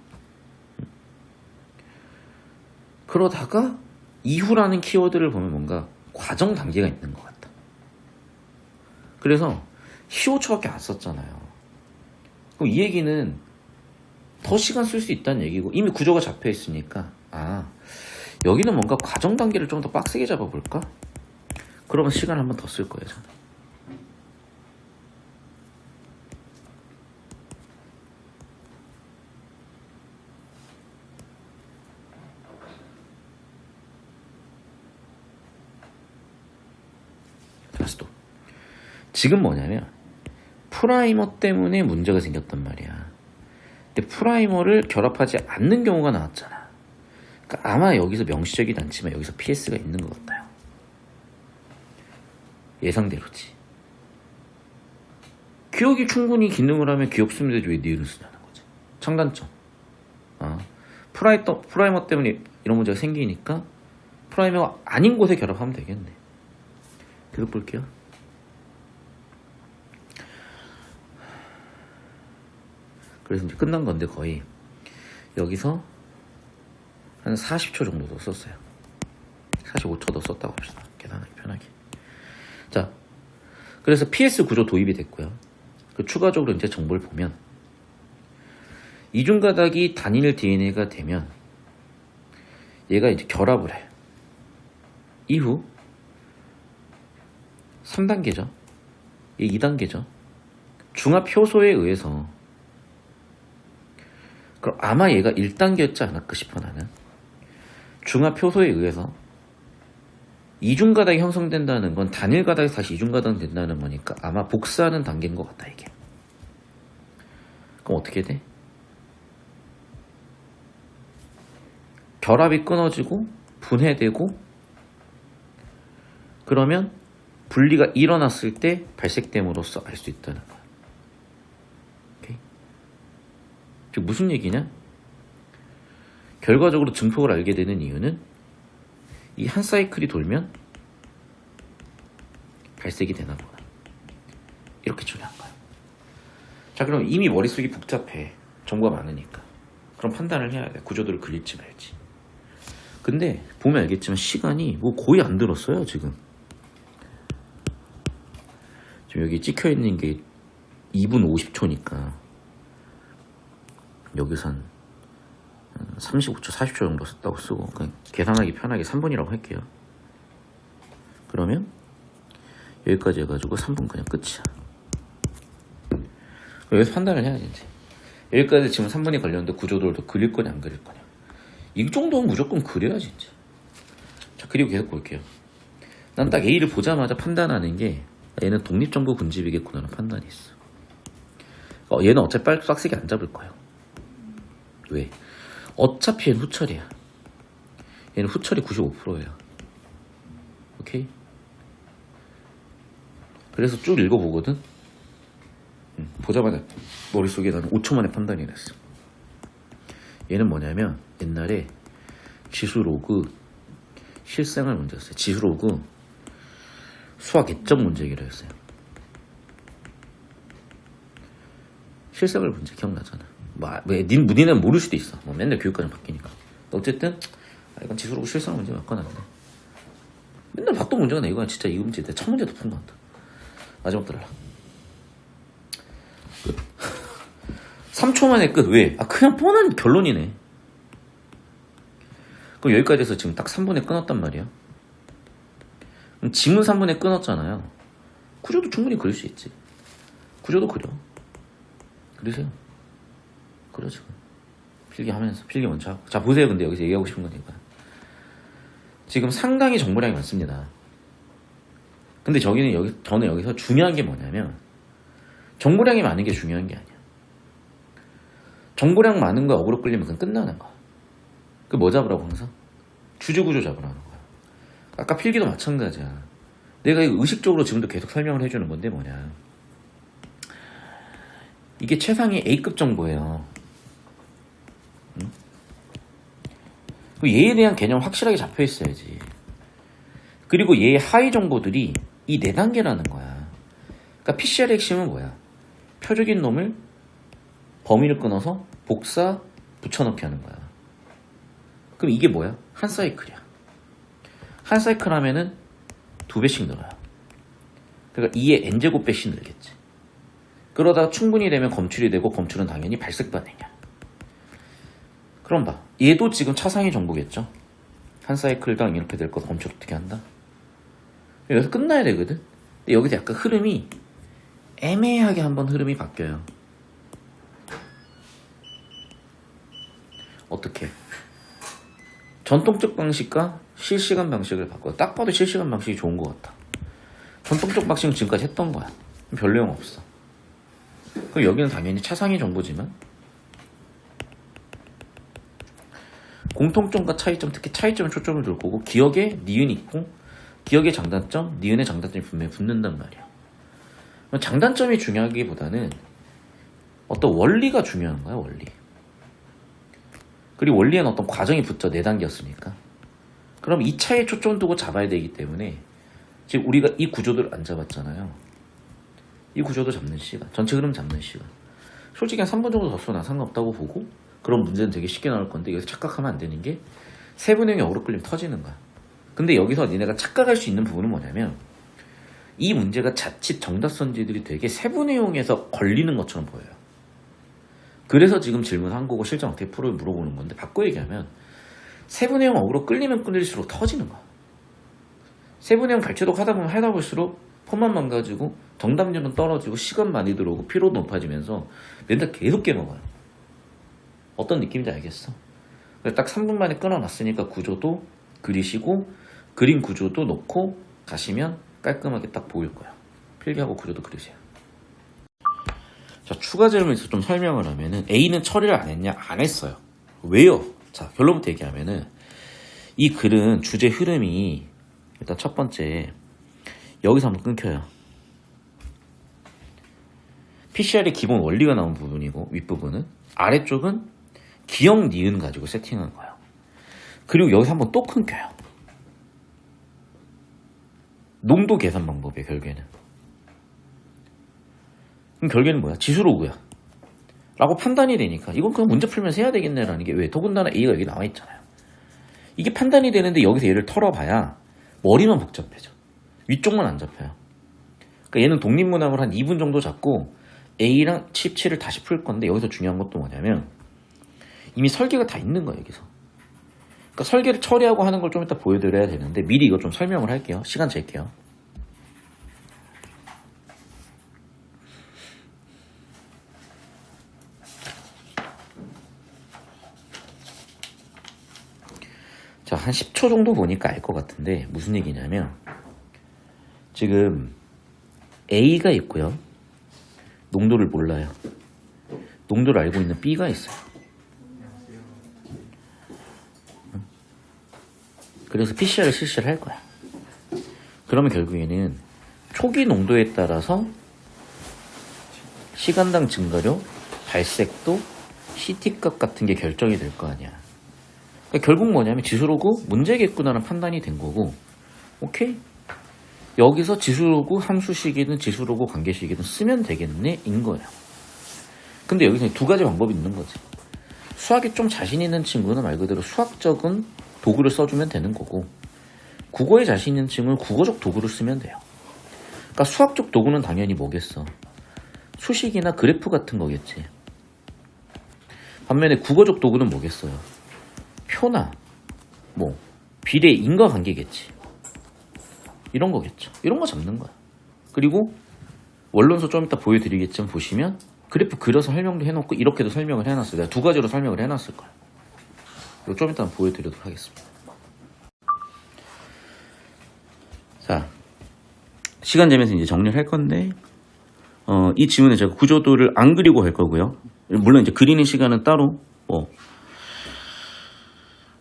그러다가 이후라는 키워드를 보면 뭔가 과정 단계가 있는 것 같다. 그래서 15초밖에 안 썼잖아요. 그럼 이 얘기는 더 시간 쓸 수 있다는 얘기고 이미 구조가 잡혀 있으니까 여기는 뭔가 과정 단계를 좀 더 빡세게 잡아볼까? 그러면 시간 한 번 더 쓸 거예요, 저는. 다시 또. 지금 뭐냐면 프라이머 때문에 문제가 생겼단 말이야. 근데 프라이머를 결합하지 않는 경우가 나왔잖아. 그러니까 아마 여기서 명시적이지 않지만 여기서 PS가 있는 것 같아요. 예상대로지. 기억이 충분히 기능을 하면 기억 쓰면 되지 왜 니은을 쓰냐는 거지. 장단점. 프라이머 때문에 이런 문제가 생기니까 프라이머가 아닌 곳에 결합하면 되겠네. 계속 볼게요. 그래서 이제 끝난 건데 거의 여기서 한 40초 정도 더 썼어요. 45초 더 썼다고 합시다. 계산하기 편하게. 자, 그래서 PS 구조 도입이 됐고요. 추가적으로 이제 정보를 보면 이중가닥이 단일 DNA가 되면 얘가 이제 결합을 해. 이후 3단계죠. 얘 2단계죠. 중합 효소에 의해서 그럼 아마 얘가 1단계였지 않을까 싶어 나는. 중합 효소에 의해서 이중가닥이 형성된다는 건 단일 가닥에서 다시 이중가닥이 된다는 거니까 아마 복사하는 단계인 것 같다 이게. 그럼 어떻게 돼? 결합이 끊어지고 분해되고 그러면 분리가 일어났을 때 발색됨으로써 알 수 있다는 거야. 오케이? 즉 무슨 얘기냐? 결과적으로 증폭을 알게 되는 이유는 이 한 사이클이 돌면 발색이 되나 보다. 이렇게 처리한 거야. 자, 그럼 이미 머릿속이 복잡해. 정보가 많으니까. 그럼 판단을 해야 돼. 구조도를 그릴지 말지. 근데 보면 알겠지만 시간이 뭐 거의 안 들었어요, 지금. 지금 여기 찍혀 있는 게 2분 50초니까 여기서 한 35초, 40초 정도 썼다고 쓰고 그냥 계산하기 편하게 3분이라고 할게요. 그러면 여기까지 해가지고 3분 그냥 끝이야. 여기서 판단을 해야지 이제. 여기까지 지금 3분이 걸렸는데 구조도를 더 그릴 거냐 안 그릴 거냐. 이 정도는 무조건 그려야지 이제. 자, 그리고 계속 볼게요. 난 딱 A를 보자마자 판단하는 게 얘는 독립정보 군집이겠구나라는 판단이 있어. 얘는 어차피 빡세게 안 잡을 거예요. 왜? 어차피 얘는 후처리야. 얘는 후처리 95%예요. 오케이? 그래서 쭉 읽어보거든? 보자마자 머릿속에 나는 5초 만에 판단이 났어. 얘는 뭐냐면 옛날에 지수로그 실생활 문제였어요. 지수로그 수학 애점 문제 얘기를 했어요. 실생활 문제 기억나잖아. 니는 모를 수도 있어. 뭐 맨날 교육과정 바뀌니까. 어쨌든 이건 지수로그 실생활 문제 맞거나. 맨날 봤던 문제가 나 이거야. 진짜 이 문제 내가 첫 문제도 푼 것 같다. 마지막 들어라. 끝. 3초 만에 끝. 왜? 그냥 뻔한 결론이네. 그럼 여기까지 해서 지금 딱 3분에 끊었단 말이야. 그럼 지문 3분에 끊었잖아요. 구조도 충분히 그릴 수 있지. 구조도 그려. 그리세요. 그려 지금. 필기하면서. 필기 먼저 하고. 자 보세요. 근데 여기서 얘기하고 싶은 거니까. 지금 상당히 정보량이 많습니다. 근데 저는 여기서 중요한 게 뭐냐면 정보량이 많은 게 중요한 게 아니야. 정보량 많은 거 어그로 끌리면 그건 끝나는 거야. 그 뭐 잡으라고 항상? 주제구조 잡으라는 거야. 아까 필기도 마찬가지야. 내가 이거 의식적으로 지금도 계속 설명을 해주는 건데 뭐냐. 이게 최상위 A급 정보예요. 응? 얘에 대한 개념 확실하게 잡혀 있어야지. 그리고 얘의 하위 정보들이 이 4단계라는 거야. 그러니까 PCR의 핵심은 뭐야? 표적인 놈을 범위를 끊어서 복사 붙여넣기 하는 거야. 그럼 이게 뭐야? 한 사이클이야. 한 사이클 하면은 2배씩 늘어요. 그러니까 2의 n제곱 배씩 늘겠지. 그러다가 충분히 되면 검출이 되고 검출은 당연히 발색 반응이야. 그럼 봐. 얘도 지금 차상위 정보겠죠? 한 사이클당 이렇게 될 거 검출 어떻게 한다? 여기서 끝나야 되거든? 근데 여기서 약간 흐름이 애매하게 한번 흐름이 바뀌어요. 어떻게? 전통적 방식과 실시간 방식을 바꿔. 딱 봐도 실시간 방식이 좋은 것 같아. 전통적 방식은 지금까지 했던 거야. 별 내용 없어. 그럼 여기는 당연히 차상위 정보지만 공통점과 차이점, 특히 차이점에 초점을 둘 거고 기억에 니은이 있고 기억의 장단점, 니은의 장단점이 분명히 붙는단 말이야. 장단점이 중요하기보다는 어떤 원리가 중요한 거야, 원리. 그리고 원리에는 어떤 과정이 붙죠. 4단계였으니까. 그럼 이 차이에 초점 두고 잡아야 되기 때문에 지금 우리가 이 구조들을 안 잡았잖아요. 이 구조도 잡는 시간, 전체 흐름 잡는 시간. 솔직히 한 3분 정도 더 써도 난 상관없다고 보고 그런 문제는 되게 쉽게 나올 건데 여기서 착각하면 안 되는 게 세분형이 어그로 끌리면 터지는 거야. 근데 여기서 니네가 착각할 수 있는 부분은 뭐냐면 이 문제가 자칫 정답선지들이 되게 세분형에서 걸리는 것처럼 보여요. 그래서 지금 질문한 거고 실전 어떻게 풀어요 물어보는 건데 바꿔 얘기하면 세분형 어그로 끌리면 끌릴수록 터지는 거야. 세분형 발췌독 하다 보면 하다 볼수록 폼만 망가지고 정답률은 떨어지고 시간 많이 들어오고 피로도 높아지면서 맨날 계속 깨먹어요. 어떤 느낌인지 알겠어? 딱 3분 만에 끊어놨으니까 구조도 그리시고 그림 구조도 놓고 가시면 깔끔하게 딱 보일 거야. 필기하고 구조도 그리세요. 자, 추가 질문에서 좀 설명을 하면은 A는 처리를 안 했냐? 안 했어요. 왜요? 자, 결론부터 얘기하면은 이 글은 주제 흐름이 일단 첫 번째 여기서 한번 끊겨요. PCR의 기본 원리가 나온 부분이고 윗부분은 아래쪽은 기억 니은 가지고 세팅한 거예요. 그리고 여기서 한번 또 끊겨요. 농도 계산 방법이에요. 결국에는. 그럼 결국에는 뭐야? 지수로그야 라고 판단이 되니까 이건 그냥 문제 풀면서 해야 되겠네라는 게 왜? 더군다나 A가 여기 나와 있잖아요. 이게 판단이 되는데 여기서 얘를 털어봐야 머리만 복잡해져. 위쪽만 안 잡혀요. 그러니까 얘는 독립문항을 한 2분 정도 잡고 A랑 17을 다시 풀 건데 여기서 중요한 것도 뭐냐면 이미 설계가 다 있는 거예요. 여기서. 그러니까 설계를 처리하고 하는 걸 좀 이따 보여드려야 되는데 미리 이거 좀 설명을 할게요. 시간 잴게요. 자, 한 10초 정도 보니까 알 것 같은데 무슨 얘기냐면 지금 A가 있고요. 농도를 몰라요. 농도를 알고 있는 B가 있어요. 그래서 PCR을 실시를 할 거야. 그러면 결국에는 초기 농도에 따라서 시간당 증가료, 발색도, CT값 같은 게 결정이 될 거 아니야. 그러니까 결국 뭐냐면 지수로그 문제겠구나라는 판단이 된 거고, 오케이? 여기서 지수로그 함수식이든 지수로그 관계식이든 쓰면 되겠네 인 거예요. 근데 여기서 두 가지 방법이 있는 거지. 수학에 좀 자신 있는 친구는 말 그대로 수학적인 도구를 써주면 되는 거고, 국어에 자신 있는 친구는 국어적 도구를 쓰면 돼요. 그러니까 수학적 도구는 당연히 뭐겠어? 수식이나 그래프 같은 거겠지. 반면에 국어적 도구는 뭐겠어요? 표나 뭐 비례 인과관계겠지. 이런 거겠죠. 이런 거 잡는 거야. 그리고 원론서 좀 이따 보여드리겠지만 보시면 그래프 그려서 설명도 해놓고 이렇게도 설명을 해놨어요. 내가 두 가지로 설명을 해놨을 거야. 이거 좀 이따 보여드리도록 하겠습니다. 자, 시간 재면서 이제 정리를 할 건데, 이 지문에 제가 구조도를 안 그리고 할 거고요. 물론 이제 그리는 시간은 따로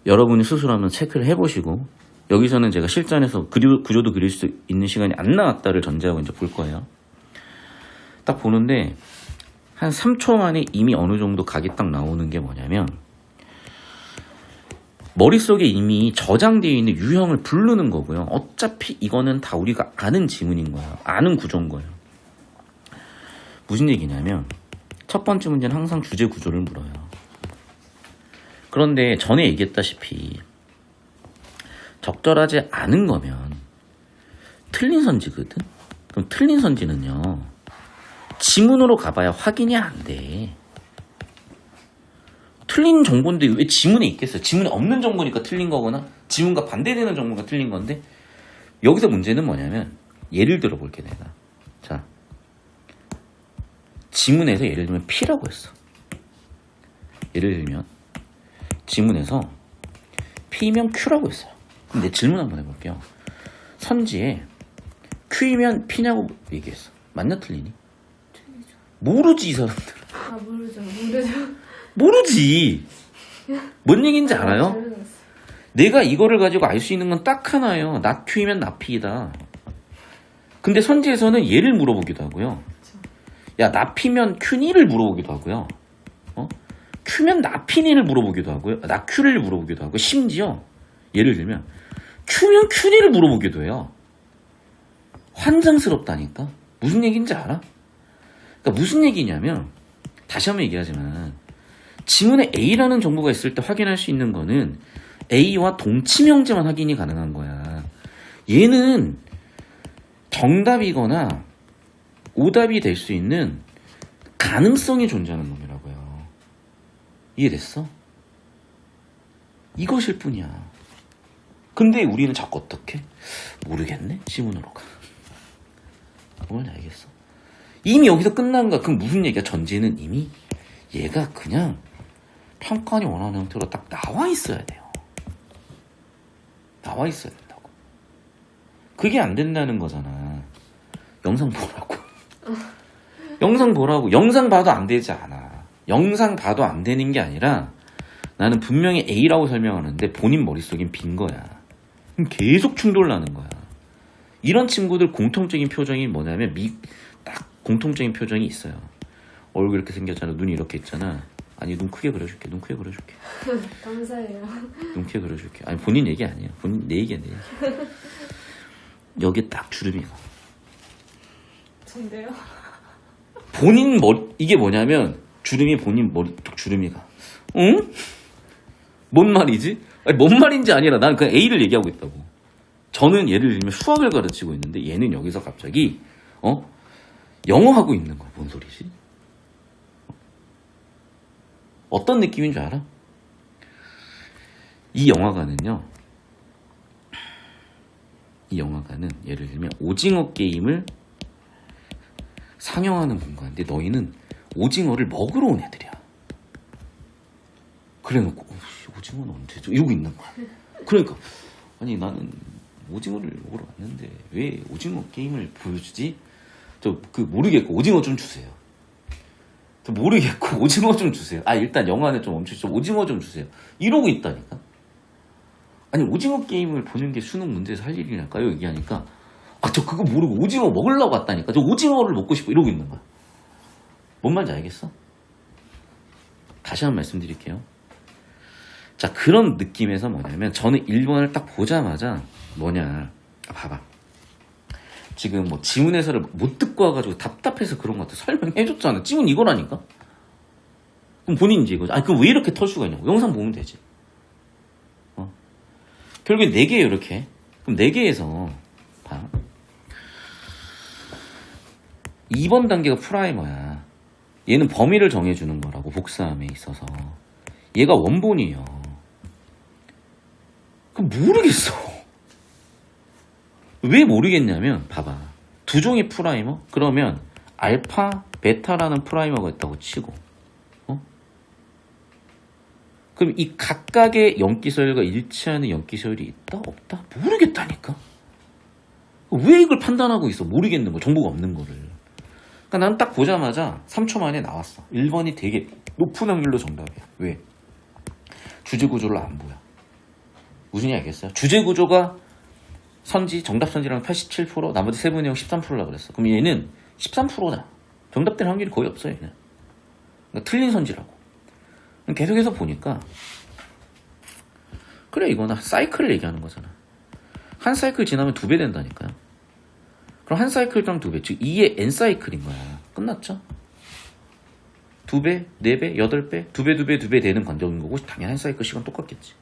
여러분이 스스로 한번 체크를 해보시고, 여기서는 제가 실전에서 구조도 그릴 수 있는 시간이 안 나왔다를 전제하고 이제 볼 거예요. 딱 보는데 한 3초 만에 이미 어느 정도 각이 딱 나오는 게 뭐냐면, 머릿속에 이미 저장되어 있는 유형을 부르는 거고요. 어차피 이거는 다 우리가 아는 지문인 거예요. 아는 구조인 거예요. 무슨 얘기냐면 첫 번째 문제는 항상 주제 구조를 물어요. 그런데 전에 얘기했다시피 적절하지 않은 거면 틀린 선지거든? 그럼 틀린 선지는요, 지문으로 가봐야 확인이 안 돼. 틀린 정보인데 왜 지문에 있겠어요? 지문에 없는 정보니까 틀린 거거나 지문과 반대되는 정보가 틀린 건데, 여기서 문제는 뭐냐면, 예를 들어 볼게 내가. 자, 지문에서 예를 들면 P라고 했어. 예를 들면 지문에서 P면 Q라고 했어요. 그럼 내 질문 한번 해볼게요. 선지에 Q이면 P냐고 얘기했어. 맞냐 틀리니? 틀리죠. 모르지 이 사람들. 아 모르죠. 모르지. 뭔 얘기인지 알아요? 잘 들었어요. 내가 이거를 가지고 알 수 있는 건 딱 하나예요. 나 Q이면 나 P이다. 근데 선지에서는 얘를 물어보기도 하고요. 야, 나 P면 Q니를 물어보기도 하고요. Q면 나 P니를 물어보기도 하고요. 나 Q를 물어보기도 하고, 심지어 예를 들면 Q면 Q니를 물어보기도 해요. 환장스럽다니까. 무슨 얘기인지 알아? 그러니까 무슨 얘기냐면, 다시 한번 얘기하지만 지문에 A라는 정보가 있을 때 확인할 수 있는 거는 A와 동치명제만 확인이 가능한 거야. 얘는 정답이거나 오답이 될 수 있는 가능성이 존재하는 놈이라고요. 이해됐어? 이것일 뿐이야. 근데 우리는 자꾸 어떻게? 모르겠네? 지문으로 가. 뭔지 알겠어? 이미 여기서 끝난 거야. 그럼 무슨 얘기야? 전제는 이미 얘가 그냥 평가원이 원하는 형태로 딱 나와 있어야 돼요. 나와 있어야 된다고. 그게 안 된다는 거잖아. 영상 보라고. 영상 보라고. 영상 봐도 안 되지 않아. 영상 봐도 안 되는 게 아니라 나는 분명히 A라고 설명하는데 본인 머릿속엔 빈 거야. 그럼 계속 충돌 나는 거야. 이런 친구들 공통적인 표정이 뭐냐면 딱 공통적인 표정이 있어요. 얼굴 이렇게 생겼잖아. 눈이 이렇게 있잖아. 아니, 눈 크게 그려줄게. 눈 크게 그려줄게. 감사해요. 눈 크게 그려줄게. 아니, 본인 얘기 아니에요. 내 얘기야, 내 얘기. 여기에 딱 주름이가. 전데요? 본인 머리, 이게 뭐냐면, 주름이 본인 머리 쪽 주름이가. 응? 뭔 말이지? 아니, 뭔 말인지 아니라 난 그냥 A를 얘기하고 있다고. 저는 예를 들면 수학을 가르치고 있는데 얘는 여기서 갑자기, 영어 하고 있는 거야. 뭔 소리지? 어떤 느낌인 줄 알아? 이 영화관은 예를 들면 오징어 게임을 상영하는 공간인데 너희는 오징어를 먹으러 온 애들이야. 그래놓고 오징어는 언제죠? 이러고 있는 거야. 그러니까 아니 나는 오징어를 먹으러 왔는데 왜 오징어 게임을 보여주지? 모르겠고 오징어 좀 주세요. 모르겠고 오징어 좀 주세요. 일단 영화는 좀 멈추시죠. 오징어 좀 주세요. 이러고 있다니까. 아니 오징어 게임을 보는 게 수능 문제에서 할 일이랄까요? 얘기하니까 저 그거 모르고 오징어 먹으려고 왔다니까. 저 오징어를 먹고 싶어. 이러고 있는 거야. 뭔 말인지 알겠어? 다시 한번 말씀드릴게요. 자, 그런 느낌에서 뭐냐면 저는 1번을 딱 보자마자 뭐냐, 봐봐. 지금 뭐 지문 해설을 못 듣고 와가지고 답답해서 그런 것 같아. 설명해줬잖아. 지문 이거라니까. 그럼 본인이지 이거죠. 아니 그럼 왜 이렇게 털 수가 있냐고. 영상 보면 되지. 결국엔 4개예요 이렇게. 그럼 4개에서 봐. 2번 단계가 프라이머야. 얘는 범위를 정해주는 거라고, 복사함에 있어서. 얘가 원본이에요. 그럼 모르겠어. 왜 모르겠냐면 봐봐. 두 종의 프라이머? 그러면 알파, 베타라는 프라이머가 있다고 치고, 그럼 이 각각의 염기서열과 일치하는 염기서열이 있다? 없다? 모르겠다니까. 왜 이걸 판단하고 있어? 모르겠는 거, 정보가 없는 거를. 그러니까 난 딱 보자마자 3초 만에 나왔어. 1번이 되게 높은 확률로 정답이야. 왜? 주제구조를 안 보여. 무슨 얘기 알겠어요? 주제구조가 정답 선지랑 87%, 나머지 세분의 형 13%라고 그랬어. 그럼 얘는 13%잖아. 정답될 확률이 거의 없어, 얘는. 그러니까 틀린 선지라고. 계속해서 보니까, 그래, 이거는 사이클을 얘기하는 거잖아. 한 사이클 지나면 2배 된다니까요. 그럼 한 사이클당 2배, 즉 2의 n 사이클인 거야. 끝났죠? 2배, 4배, 8배, 2배, 2배, 2배 되는 관점인 거고, 당연히 한 사이클 시간 똑같겠지.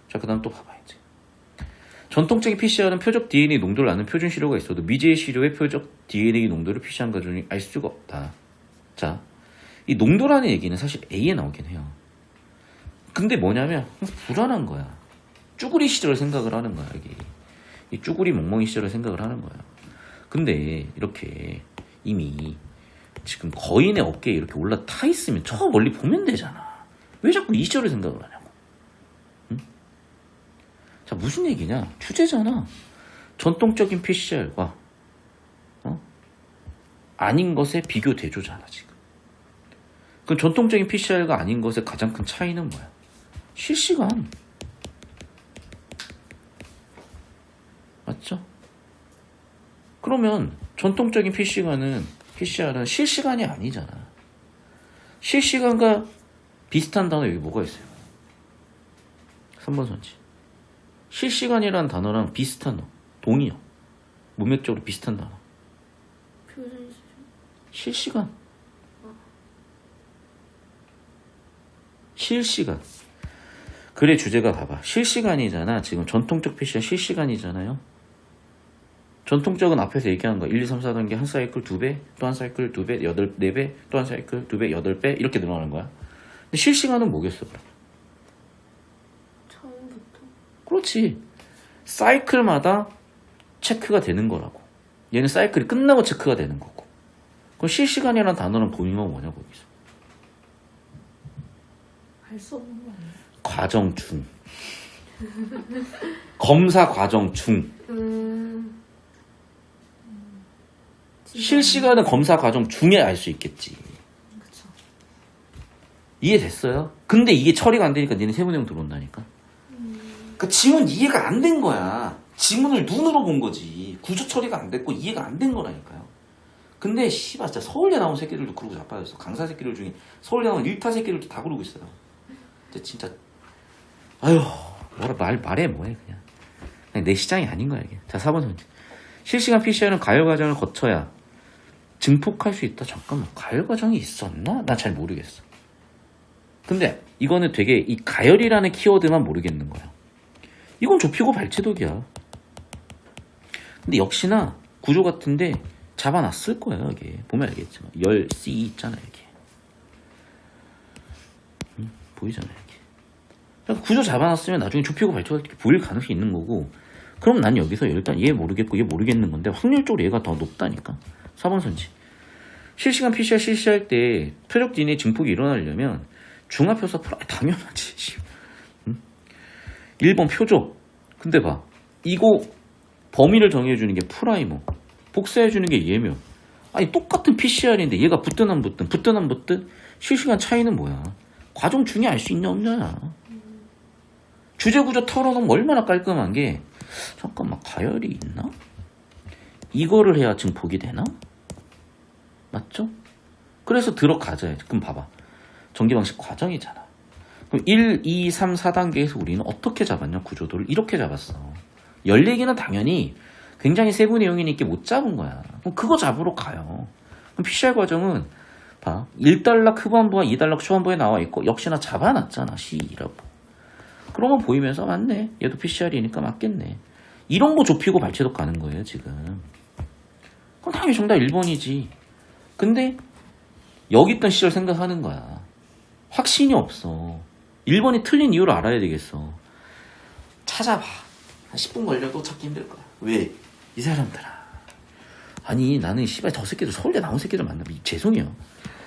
자, 그 다음 또 봐봐야지. 전통적인 PCR은 표적 DNA 농도를 아는 표준 시료가 있어도 미지의 시료의 표적 DNA 농도를 PCR 가중이 알 수가 없다. 자, 이 농도라는 얘기는 사실 A에 나오긴 해요. 근데 뭐냐면 불안한 거야. 쭈구리 시절을 생각을 하는 거야, 여기. 이 쭈구리 멍멍이 시절을 생각을 하는 거야. 근데 이렇게 이미 지금 거인의 어깨에 이렇게 올라타 있으면 저 멀리 보면 되잖아. 왜 자꾸 이 시절을 생각을 하냐고. 응? 자, 무슨 얘기냐? 주제잖아. 전통적인 PCR과 아닌 것의 비교 대조잖아, 지금. 그럼 전통적인 PCR가 아닌 것의 가장 큰 차이는 뭐야? 실시간. 맞죠? 그러면 전통적인 PCR은 실시간이 아니잖아. 실시간과 비슷한 단어 여기 뭐가 있어요? 3번 선지. 실시간이라는 단어랑 비슷한 단어. 동의어. 문맥적으로 비슷한 단어. 표준 실시간. 실시간. 그래, 주제가 봐봐. 실시간이잖아. 지금 전통적 PC는 실시간이잖아요. 전통적은 앞에서 얘기한 거 1, 2, 3, 4단계 한 사이클 2배, 또 한 사이클 2배, 4배, 또 한 사이클 2배, 8배 이렇게 늘어나는 거야. 근데 실시간은 뭐겠어, 그럼? 처음부터. 그렇지. 사이클마다 체크가 되는 거라고. 얘는 사이클이 끝나고 체크가 되는 거고. 그럼 실시간이라는 단어는 보이면 뭐냐고, 여기서. 알 수 없는 거 아니야? 과정 중. 검사 과정 중. 실시간은 검사 과정 중에 알 수 있겠지. 그쵸. 이해됐어요? 근데 이게 처리가 안 되니까 니네 세분형 들어온다니까. 그러니까 지문 이해가 안 된 거야. 지문을 눈으로 본 거지. 구조 처리가 안 됐고 이해가 안 된 거라니까요. 근데 씨발 진짜 서울대 나온 새끼들도 그러고 자빠졌어. 강사 새끼들 중에 서울대 나온 일타 새끼들도 다 그러고 있어요. 진짜 아유 말해 뭐해 그냥 내 시장이 아닌 거야 이게. 자, 4번 선지. 실시간 PCR은 가열 과정을 거쳐야 증폭할 수 있다. 잠깐만, 가열 과정이 있었나? 나 잘 모르겠어. 근데 이거는 되게 이 가열이라는 키워드만 모르겠는 거야. 이건 좁히고 발치독이야. 근데 역시나 구조 같은데 잡아놨을 거야. 여기 보면 알겠지만 열 C 있잖아 여기. 보이잖아 여기. 그러니까 구조 잡아놨으면 나중에 좁히고 발치가 보일 가능성이 있는 거고. 그럼 난 여기서 일단 얘 모르겠고 얘 모르겠는 건데 확률적으로 얘가 더 높다니까. 4번 선지. 실시간 PCR 실시할 때 표적 DNA 증폭이 일어나려면 중합효소 당연하지. 응? 1번 표적. 근데 봐. 이거 범위를 정해주는 게 프라이머. 복사해주는 게 얘면. 아니 똑같은 PCR인데 얘가 붙든 안 붙든 실시간 차이는 뭐야. 과정 중에 알 수 있냐 없냐야. 주제구조 털어놓으면 얼마나 깔끔한 게 잠깐만 가열이 있나? 이거를 해야 증폭이 되나? 맞죠? 그래서 들어가자. 그럼 봐봐. 전개방식 과정이잖아. 그럼 1, 2, 3, 4단계에서 우리는 어떻게 잡았냐? 구조도를 이렇게 잡았어. 열 얘기는 당연히 굉장히 세부 내용이 있게 못 잡은 거야. 그럼 그거 잡으러 가요. 그럼 PCR 과정은 봐. 1단락 후반부와 2단락 초반부에 나와 있고 역시나 잡아놨잖아. C라고. 그러면 보이면서 맞네. 얘도 PCR이니까 맞겠네. 이런 거 좁히고 발췌도 가는 거예요, 지금. 그럼 당연히 정답 1번이지. 근데 여기 있던 시절 생각하는 거야. 확신이 없어. 1번이 틀린 이유를 알아야 되겠어. 찾아봐. 한 10분 걸려도 찾기 힘들 거야. 왜? 이 사람들아. 아니 나는 씨발 저 새끼들 서울대 나온 새끼들 만나면 죄송해요.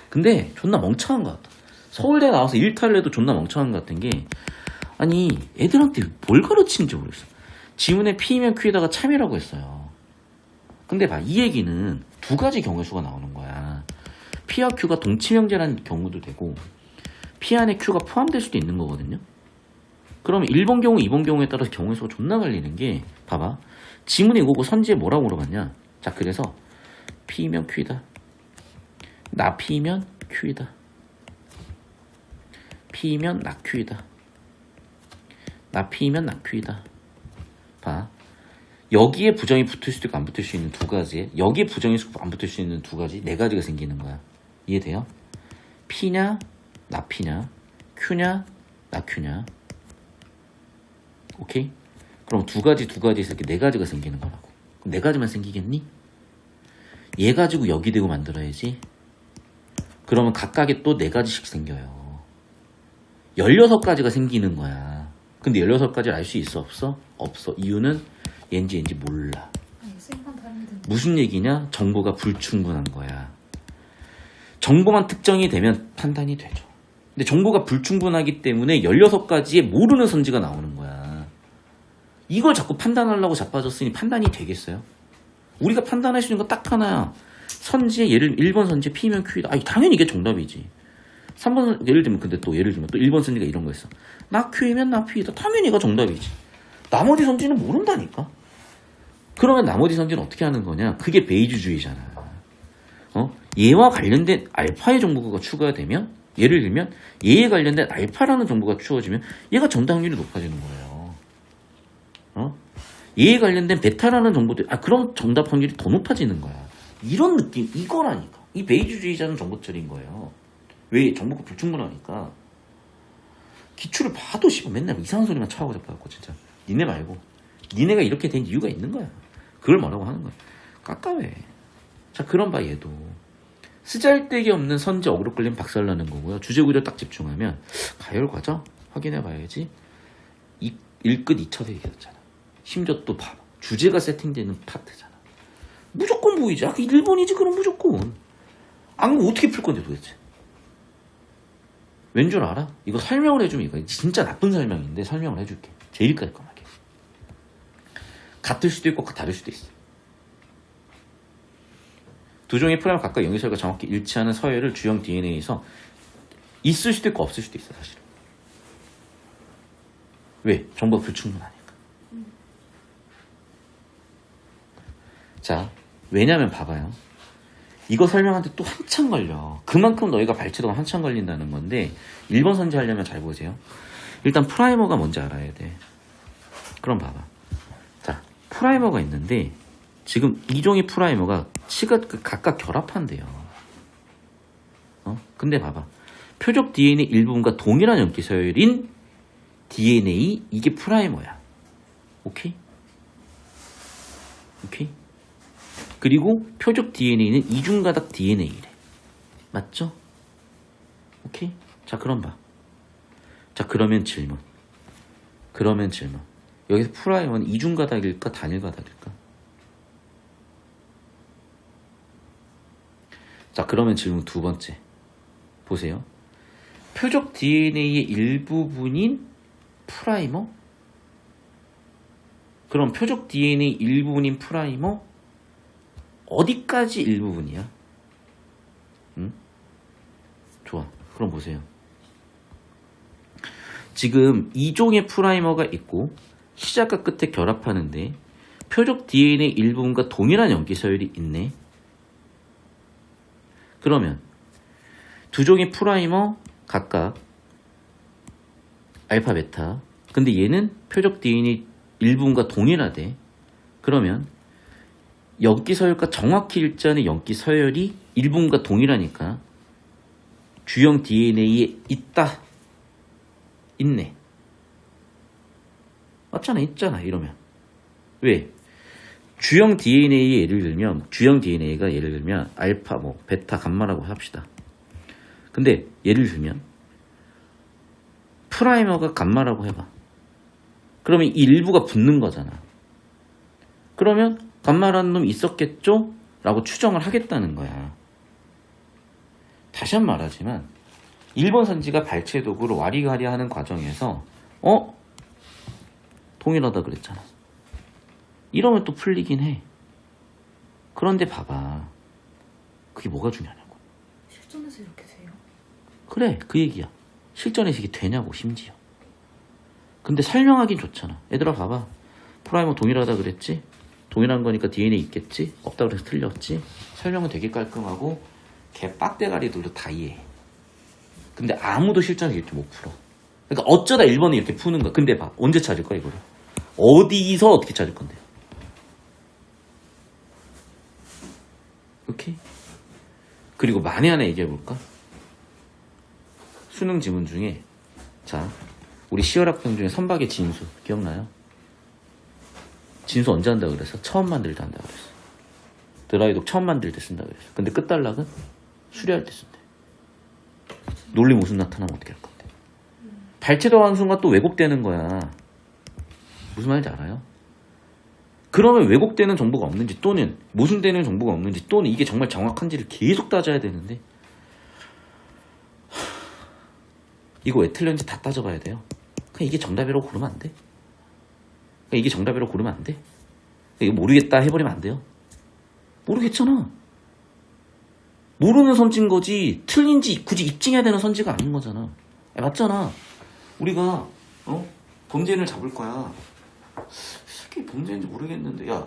근데 존나 멍청한 것 같아. 서울대 나와서 일탈을 해도 존나 멍청한 것 같은 게 아니 애들한테 뭘 가르치는지 모르겠어. 지문에 P면 Q에다가 참이라고 했어요. 근데 봐, 이 얘기는 두 가지 경우의 수가 나오는 거야. P와 Q가 동치명제라는 경우도 되고 P 안에 Q가 포함될 수도 있는 거거든요. 그러면 1번 경우, 2번 경우에 따라서 경우의 수가 존나 갈리는 게 봐봐. 지문에 이거고 선지에 뭐라고 물어봤냐. 자, 그래서 P면 Q이다. 나 P면 Q이다. P면 나 Q이다. 나 P면 나 Q이다. 봐. 여기에 부정이 붙을 수도 있고 안 붙을 수 있는 두 가지, 여기에 부정이 안 붙을 수 있는 두 가지, 네 가지가 생기는 거야. 이해돼요? P냐, 나 P냐, Q냐, 나 Q냐. 오케이? 그럼 두 가지에서 이렇게 네 가지가 생기는 거라고. 그럼 네 가지만 생기겠니? 얘 가지고 여기 대고 만들어야지. 그러면 각각에 또 네 가지씩 생겨요. 16가지가 생기는 거야. 근데 16가지를 알 수 있어, 없어? 없어. 이유는 얘인지 몰라. 쌤만 다른데. 무슨 얘기냐? 정보가 불충분한 거야. 정보만 특정이 되면 판단이 되죠. 근데 정보가 불충분하기 때문에 16가지의 모르는 선지가 나오는 거야. 이걸 자꾸 판단하려고 자빠졌으니 판단이 되겠어요? 우리가 판단할 수 있는 거 딱 하나야. 선지의 예를 1번 선지 P면 Q이다. 아니 당연히 이게 정답이지. 3번 예를 들면 근데 또 예를 들면 또 1번 선지가 이런 거였어. 나 Q이면 나 P이다. 당연히 이거 정답이지. 나머지 선지는 모른다니까. 그러면 나머지 선지는 어떻게 하는 거냐? 그게 베이주주의잖아. 얘와 관련된 알파의 정보가 추가되면, 예를 들면 얘에 관련된 알파라는 정보가 추가지면 얘가 정답률이 높아지는 거예요. 얘에 관련된 베타라는 정보도 그럼 정답 확률이 더 높아지는 거야. 이런 느낌, 이거라니까. 이 베이주주의자는 정보처리인 거예요. 왜? 정보가 불충분하니까. 기출을 봐도 씨발 맨날 이상한 소리만 쳐하고 잡아갖고 진짜 니네 말고 니네가 이렇게 된 이유가 있는 거야. 그걸 뭐라고 하는 거야. 깝깝해. 자, 그럼 봐. 얘도 쓰잘데기 없는 선지 어그로 끌림 박살나는 거고요. 주제 구조 딱 집중하면 가열 과정 확인해 봐야지. 1끝 2차 얘기였잖아. 심지어 또 봐봐. 주제가 세팅되는 파트잖아. 무조건 보이지. 1번이지 그럼 무조건. 안 그럼 어떻게 풀 건데 도대체. 왠 줄 알아? 이거 설명을 해주면 이거 진짜 나쁜 설명인데 설명을 해줄게. 제일 깔끔하게. 같을 수도 있고 다를 수도 있어. 두 종의 프라임 각각 영역설과 정확히 일치하는 서열을 주형 DNA에서 있을 수도 있고 없을 수도 있어 사실은. 왜? 정보가 불충분하니까. 자, 왜냐면 봐봐요. 이거 설명하는데 또 한참 걸려. 그만큼 너희가 발췌도가 한참 걸린다는 건데 1번 선지 하려면 잘 보세요. 일단 프라이머가 뭔지 알아야 돼. 그럼 봐봐. 자, 프라이머가 있는데 지금 이 종의 프라이머가 치가 각각 결합한대요. 근데 봐봐. 표적 DNA 일부분과 동일한 염기 서열인 DNA, 이게 프라이머야. 오케이? 오케이? 그리고 표적 DNA는 이중가닥 DNA래. 맞죠? 오케이? 자, 그럼 봐. 자, 그러면 질문. 여기서 프라이머는 이중가닥일까 단일가닥일까? 자, 그러면 질문 두 번째. 보세요. 표적 DNA의 일부분인 프라이머? 그럼 표적 DNA 일부분인 프라이머 어디까지 일부분이야? 응? 좋아. 그럼 보세요. 지금 2종의 프라이머가 있고 시작과 끝에 결합하는데 표적 DNA 일부분과 동일한 염기 서열이 있네. 그러면 두 종의 프라이머 각각 알파, 베타. 근데 얘는 표적 DNA 일부분과 동일하대. 그러면 역기 서열과 정확히 일치하는 역기 서열이 일부분과 동일하니까 주형 DNA에 있다. 있네. 맞잖아, 있잖아, 이러면. 왜? 주형 DNA에 예를 들면, 주형 DNA가 예를 들면, 알파, 뭐, 베타, 감마라고 합시다. 근데, 예를 들면, 프라이머가 감마라고 해봐. 그러면 이 일부가 붙는 거잖아. 그러면, 감마라는 놈 있었겠죠? 라고 추정을 하겠다는 거야. 다시 한 번 말하지만, 1번 선지가 발췌독으로 와리가리 하는 과정에서, 동일하다 그랬잖아. 이러면 또 풀리긴 해. 그런데 봐봐. 그게 뭐가 중요하냐고. 실전에서 이렇게 돼요? 그래, 그 얘기야. 실전에서 이게 되냐고, 심지어. 근데 설명하긴 좋잖아. 얘들아 봐봐. 프라이머 동일하다 그랬지? 동일한 거니까 DNA 있겠지? 없다 그래서 틀렸지? 설명은 되게 깔끔하고 개 빡대가리들도 다 이해해. 근데 아무도 실전에서 이렇게 못 풀어. 그러니까 어쩌다 1번에 이렇게 푸는 거야. 근데 봐. 언제 찾을 거야 이거를? 어디서 어떻게 찾을 건데? 오케이? 그리고 만에 하나 얘기해볼까? 수능 지문 중에 자 우리 시열학평 중에 선박의 진수 기억나요? 진수 언제 한다고 그랬어? 처음 만들 때 한다고 그랬어. 드라이독 처음 만들 때 쓴다고 그랬어. 근데 끝단락은 수리할 때 쓴대. 논리 모순 나타나면 어떻게 할 건데? 발췌도 하는 순간 또 왜곡되는 거야. 무슨 말인지 알아요? 그러면 왜곡되는 정보가 없는지 또는 모순되는 정보가 없는지 또는 이게 정말 정확한지를 계속 따져야 되는데 이거 왜 틀렸는지 다 따져봐야 돼요. 그냥 이게 정답이라고 고르면 안 돼. 그냥 이게 정답이라고 고르면 안 돼. 이거 모르겠다 해버리면 안 돼요. 모르겠잖아. 모르는 선지인 거지 틀린지 굳이 입증해야 되는 선지가 아닌 거잖아. 맞잖아. 우리가 범죄인을 잡을 거야. 새끼 범죄인지 모르겠는데 야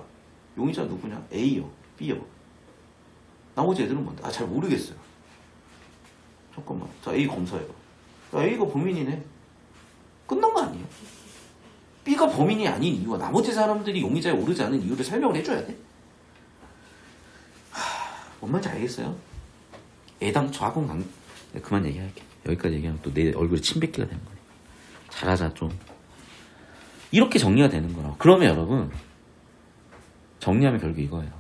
용의자 누구냐? A요 B요 나머지 애들은 뭔데? 잘 모르겠어요. 잠깐만 자 A 검사해봐. 야 A가 범인이네. 끝난 거 아니에요? B가 범인이 아닌 이유와 나머지 사람들이 용의자에 오르지 않은 이유를 설명을 해줘야 돼. 뭔 말인지 알겠어요? 애당초 학원 그만 얘기할게. 여기까지 얘기하면 또 내 얼굴에 침 뱉기가 되는 거네. 잘하자 좀. 이렇게 정리가 되는 거라고. 그러면 여러분 정리하면 결국 이거예요.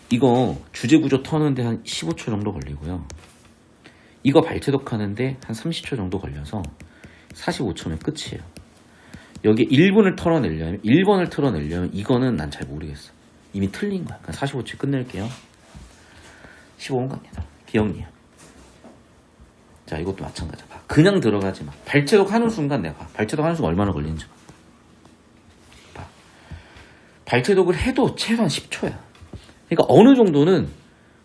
이거 주제구조 터는데 한 15초 정도 걸리고요. 이거 발췌독 하는데 한 30초 정도 걸려서 45초면 끝이에요. 여기 1번을 털어내려면 이거는 난 잘 모르겠어. 이미 틀린 거야. 그냥 45초에 끝낼게요. 15분 갑니다. 기억니요. 자 이것도 마찬가지야. 봐. 그냥 들어가지 마. 발췌독 하는 순간 내가 봐. 발췌독 하는 순간 얼마나 걸리는지 봐. 발췌독을 해도 최소한 10초야. 그러니까 어느 정도는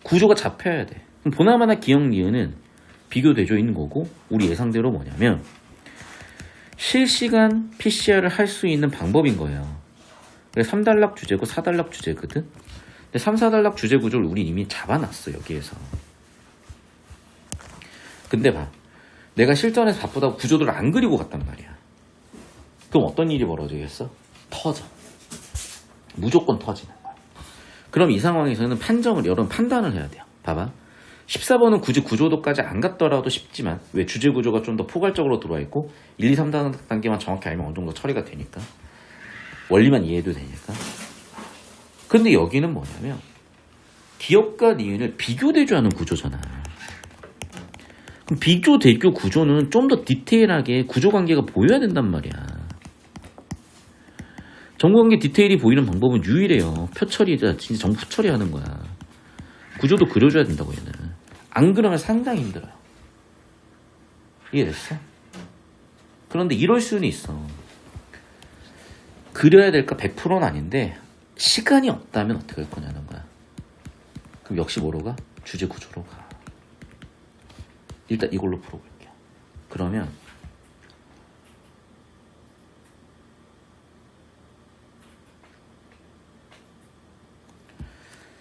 구조가 잡혀야 돼. 그럼 보나마나 기억 니은은 비교 대조인 거고 우리 예상대로 뭐냐면 실시간 PCR을 할 수 있는 방법인 거예요. 3단락 주제고 4단락 주제거든. 근데 3, 4단락 주제 구조를 우리 이미 잡아놨어 여기에서. 근데 봐. 내가 실전에서 바쁘다고 구조들을 안 그리고 갔단 말이야. 그럼 어떤 일이 벌어지겠어? 터져. 무조건 터지는 거야. 그럼 이 상황에서는 여러분 판단을 해야 돼요. 봐봐. 14번은 굳이 구조도까지 안 갔더라도 쉽지만 왜 주제 구조가 좀 더 포괄적으로 들어와 있고 1, 2, 3단계만 정확히 알면 어느 정도 처리가 되니까 원리만 이해해도 되니까. 근데 여기는 뭐냐면 기억과 니은을 비교대조하는 구조잖아. 그럼 비교대조 구조는 좀 더 디테일하게 구조관계가 보여야 된단 말이야. 정보관계 디테일이 보이는 방법은 유일해요. 표처리자 진짜 정보 처리하는 거야. 구조도 그려줘야 된다고 얘는. 안 그러면 상당히 힘들어요. 이해됐어? 그런데 이럴 수는 있어. 그려야 될까 100%는 아닌데 시간이 없다면 어떻게 할 거냐는 거야. 그럼 역시 뭐로 가? 주제 구조로 가. 일단 이걸로 풀어볼게요. 그러면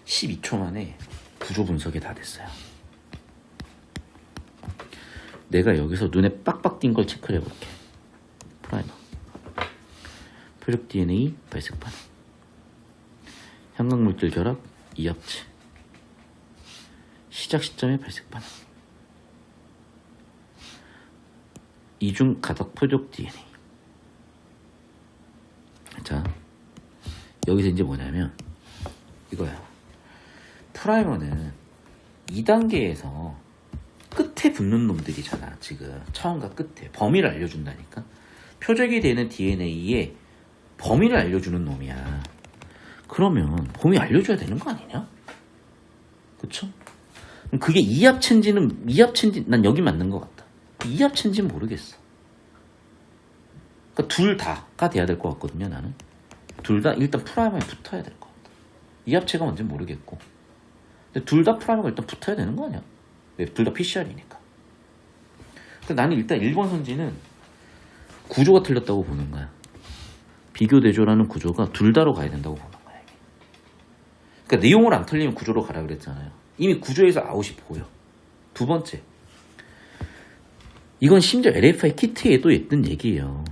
12초 만에 구조 분석이 다 됐어요. 내가 여기서 눈에 빡빡 띈 걸 체크를 해볼게. 표적 DNA 발색 반응. 형광물질 결합 이합체. 시작 시점의 발색 반응. 이중 가닥 표적 DNA. 자, 여기서 이제 뭐냐면 이거야. 프라이머는 2단계에서 끝에 붙는 놈들이잖아. 지금 처음과 끝에 범위를 알려준다니까. 표적이 되는 DNA의 범위를 알려주는 놈이야. 그러면 범위 알려줘야 되는 거 아니냐? 그쵸? 그게 이합체인지 난 여기 맞는 것 같다. 이합체인지는 모르겠어. 그러니까 둘 다가 돼야 될 것 같거든요. 나는 둘 다 일단 프라이머에 붙어야 될 것 같다. 이합체가 뭔지는 모르겠고, 근데 둘 다 프라이머가 일단 붙어야 되는 거 아니야? 왜? 둘 다 PCR이니까. 근데 나는 일단 1번 선지는 구조가 틀렸다고 보는 거야. 비교 대조라는 구조가 둘 다로 가야 된다고 보는 거야. 이게. 그러니까 내용을 안 틀리면 구조로 가라 그랬잖아요. 이미 구조에서 아웃이 보여. 두 번째, 이건 심지어 LFI 키트에도 있던 얘기예요.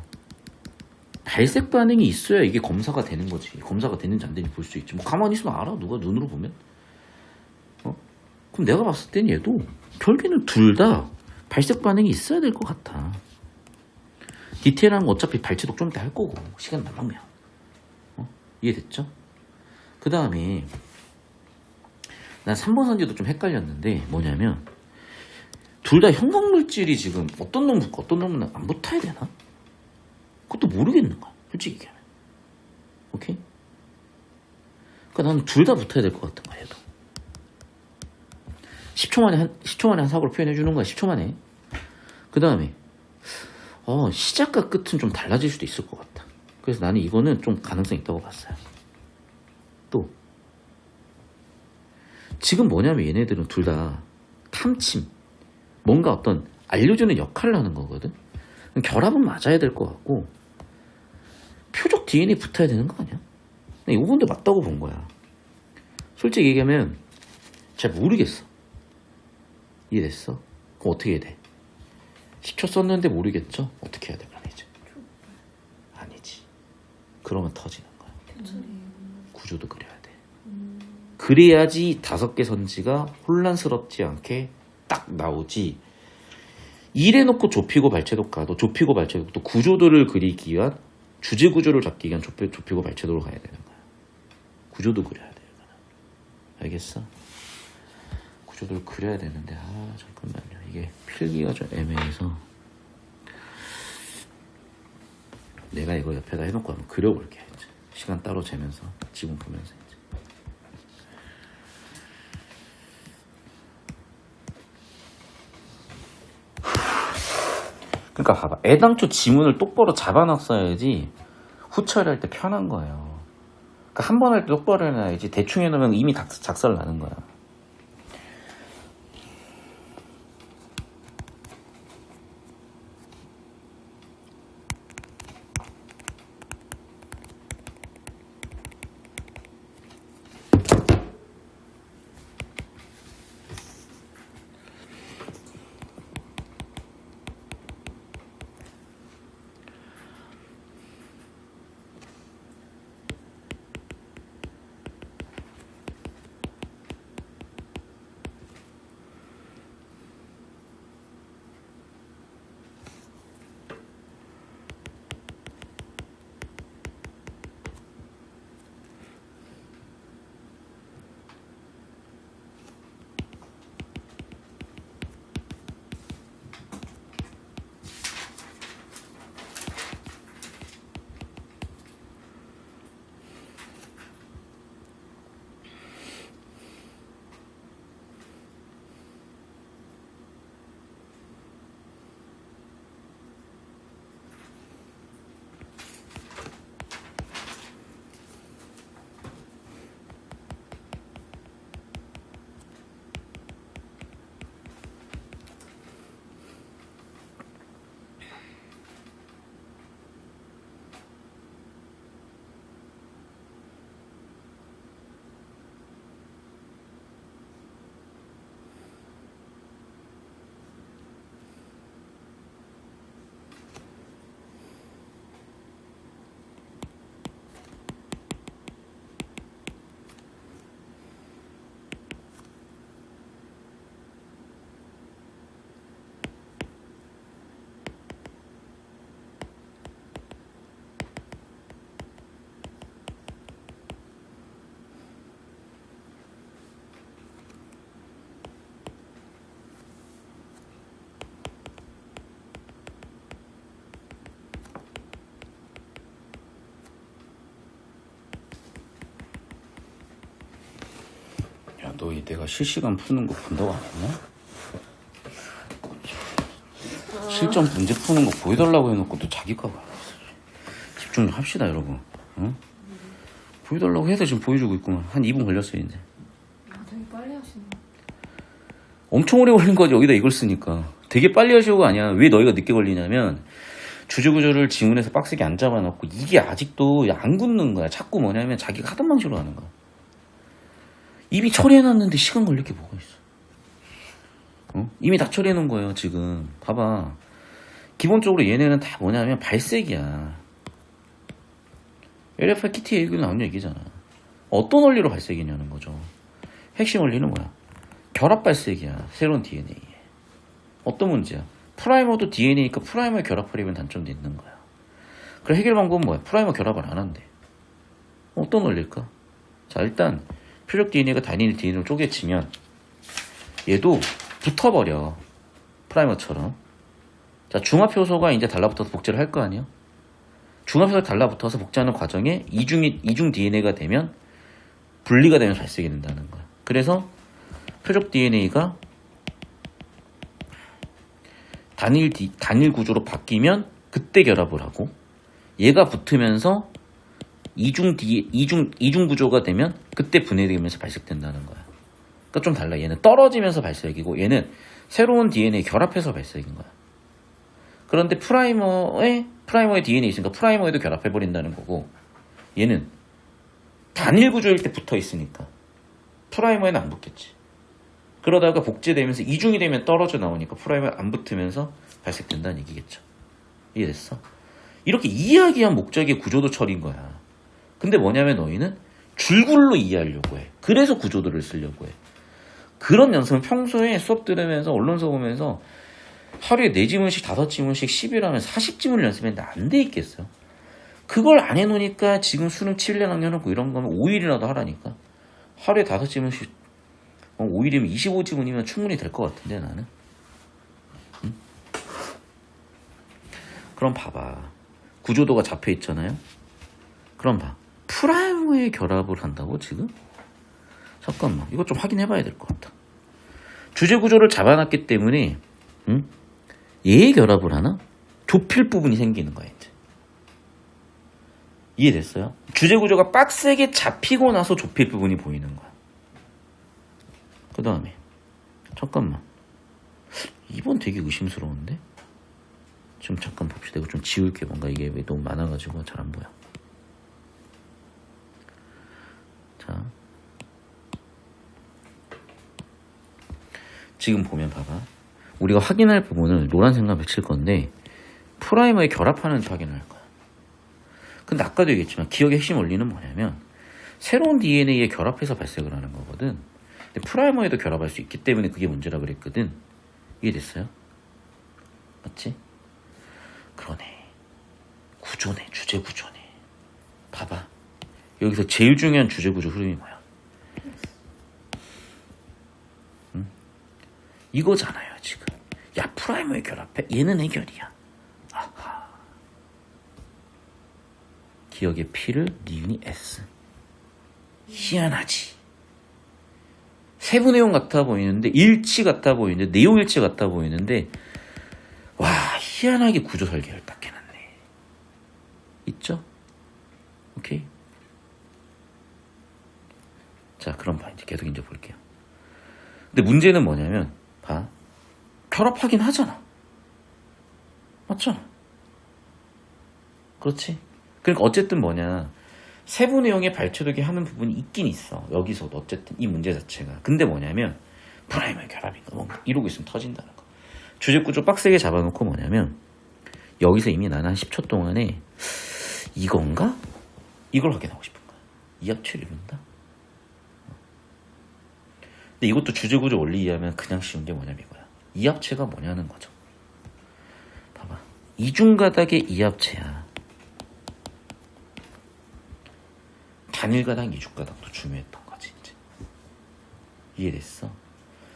발색 반응이 있어야 이게 검사가 되는 거지. 검사가 되는지 안 되는지 볼 수 있지. 뭐 가만히 있으면 알아. 누가 눈으로 보면. 그럼 내가 봤을 땐 얘도 결국에는 둘 다 발색 반응이 있어야 될 것 같아. 디테일한 거 어차피 발치도 좀 이따 할 거고, 시간 남으면. 이해됐죠? 그 다음에 난 3번 선지도 좀 헷갈렸는데 뭐냐면 둘 다 형광물질이 지금 어떤 놈 붙고 어떤 놈은 안 붙어야 되나? 그것도 모르겠는 거야. 솔직히 얘기하면. 오케이? 그러니까 나는 둘 다 붙어야 될 것 같은 거야. 얘도. 10초 만에 한 사고를 표현해 주는 거야. 10초 만에. 그 다음에 시작과 끝은 좀 달라질 수도 있을 것 같다. 그래서 나는 이거는 좀 가능성 있다고 봤어요. 또 지금 뭐냐면 얘네들은 둘 다 탐침, 뭔가 어떤 알려주는 역할을 하는 거거든. 결합은 맞아야 될 것 같고 표적 DNA 붙어야 되는 거 아니야? 이 부분도 맞다고 본 거야. 솔직히 얘기하면 잘 모르겠어. 이해됐어? 그럼 어떻게 해야 돼? 10초 썼는데 모르겠죠? 어떻게 해야 돼? 그럼 이제 아니지. 그러면 터지는 거야. 구조도 그려야 돼. 그래야지 5개 선지가 혼란스럽지 않게 딱 나오지. 이래놓고 좁히고 발췌도 가도 좁히고 발췌도 또 구조도를 그리기 위한 주제 구조를 잡기 위한 좁히고 발췌도로 가야 되는 거야. 구조도 그려야 돼. 알겠어? 구조도를 그려야 되는데 잠깐만요. 이게 필기가 좀 애매해서 내가 이거 옆에다 해놓고 한번 그려볼게. 이제. 시간 따로 재면서 지금 보면서 이제. 그러니까 봐봐. 애당초 지문을 똑바로 잡아놨어야지 후처리할 때 편한 거예요. 그러니까 한 번 할 때 똑바로 해놔야지 대충 해놓으면 이미 작살 나는 거야. 너 내가 실시간 푸는 거 본다고 안 했냐? 실전 문제 푸는 거 보여달라고 해놓고 또 자기가 집중 좀 합시다 여러분. 응? 보여달라고 해서 지금 보여주고 있구만. 한 2분 걸렸어요 이제. 되게 빨리 하시네. 엄청 오래 걸린 거지 여기다 이걸 쓰니까. 되게 빨리 하시고가 아니야. 왜 너희가 늦게 걸리냐면 주제구조를 지문에서 빡세게 안 잡아놓고 이게 아직도 안 굳는 거야. 자꾸 뭐냐면 자기가 하던 방식으로 하는 거야. 이미 처리해놨는데 시간 걸릴 게 뭐가 있어. 어? 이미 다 처리해놓은 거예요 지금. 봐봐. 기본적으로 얘네는 다 뭐냐면 발색이야. LFI 키티 얘기는 나온 얘기잖아. 어떤 원리로 발색이냐는 거죠. 핵심 원리는 뭐야? 결합 발색이야. 새로운 DNA에. 어떤 문제야? 프라이머도 DNA니까 프라이머에 결합하려면 단점도 있는 거야. 그래 해결 방법은 뭐야? 프라이머 결합을 안 한대. 어떤 원리일까? 자 일단 표적 DNA가 단일 DNA로 쪼개치면 얘도 붙어버려. 프라이머처럼. 자 중합효소가 이제 달라붙어서 복제를 할 거 아니야? 중합효소가 달라붙어서 복제하는 과정에 이중 DNA가 되면 분리가 되면서 발색이 된다는 거야. 그래서 표적 DNA가 단일 구조로 바뀌면 그때 결합을 하고 얘가 붙으면서 이중 구조가 되면 그때 분해되면서 발색된다는 거야. 그러니까 좀 달라. 얘는 떨어지면서 발색이고 얘는 새로운 DNA 결합해서 발색인 거야. 그런데 프라이머에 DNA 있으니까 프라이머에도 결합해버린다는 거고 얘는 단일 구조일 때 붙어 있으니까 프라이머에는 안 붙겠지. 그러다가 복제되면서 이중이 되면 떨어져 나오니까 프라이머에 안 붙으면서 발색된다는 얘기겠죠. 이해됐어? 이렇게 이야기한 목적의 구조도 처리인 거야. 근데 뭐냐면 너희는 줄글로 이해하려고 해. 그래서 구조도를 쓰려고 해. 그런 연습은 평소에 수업 들으면서 언론서 보면서 하루에 4지문씩 5지문씩 10일 하면 40지문을 연습했는데 안 돼 있겠어요? 그걸 안 해놓으니까 지금 수능 7년 학년하고 이런 거면 5일이라도 하라니까. 하루에 5지문씩 5일이면 25지문이면 충분히 될 것 같은데 나는. 응? 그럼 봐봐. 구조도가 잡혀 있잖아요. 그럼 봐. 프라이머에 결합을 한다고 지금? 잠깐만. 이거 좀 확인해 봐야 될 것 같다. 주제 구조를 잡아놨기 때문에 얘에 결합을 하나? 좁힐 부분이 생기는 거야 이제. 이해됐어요? 주제 구조가 빡세게 잡히고 나서 좁힐 부분이 보이는 거야. 그 다음에 잠깐만. 이번 되게 의심스러운데? 좀 잠깐 봅시다. 이거 좀 지울게. 뭔가 이게 왜 너무 많아가지고 잘 안 보여. 자, 지금 보면 봐봐. 우리가 확인할 부분을 노란색만 배칠 건데 프라이머에 결합하는지 확인할 거야. 근데 아까도 얘기했지만 기억의 핵심 원리는 뭐냐면 새로운 DNA에 결합해서 발색을 하는 거거든. 근데 프라이머에도 결합할 수 있기 때문에 그게 문제라 그랬거든. 이해됐어요? 맞지? 그러네. 구조네. 주제 구조네. 봐봐. 여기서 제일 중요한 주제 구조 흐름이 뭐야? 응? 이거잖아요 지금. 야 프라이머에 결합해? 얘는 해결이야. 아하. 기억의 P를 니은이 S. 희한하지. 세부 내용 같아 보이는데 일치 같아 보이는데 내용 일치 같아 보이는데 와 희한하게 구조 설계를 딱 해놨네. 있죠? 오케이. 자 그럼 봐. 이제 계속 이제 볼게요. 근데 문제는 뭐냐면 봐. 결합하긴 하잖아. 맞잖아. 그렇지? 그러니까 어쨌든 뭐냐. 세부 내용에 발췌되게 하는 부분이 있긴 있어. 여기서도 어쨌든 이 문제 자체가. 근데 뭐냐면 프라이머의 결합인가 뭔가 이러고 있으면 터진다는 거. 주제 구조 빡세게 잡아놓고 뭐냐면 여기서 이미 나는 한 10초 동안에 이건가? 이걸 확인하고 싶은 거야. 이 합체를 입는다? 근데 이것도 주제 구조 원리 이해하면 그냥 쉬운 게 뭐냐면 이거야. 이 합체가 뭐냐는 거죠. 봐봐. 이중가닥의 이 합체야. 단일가닥, 이중가닥도 중요했던 거지 이제. 이해됐어?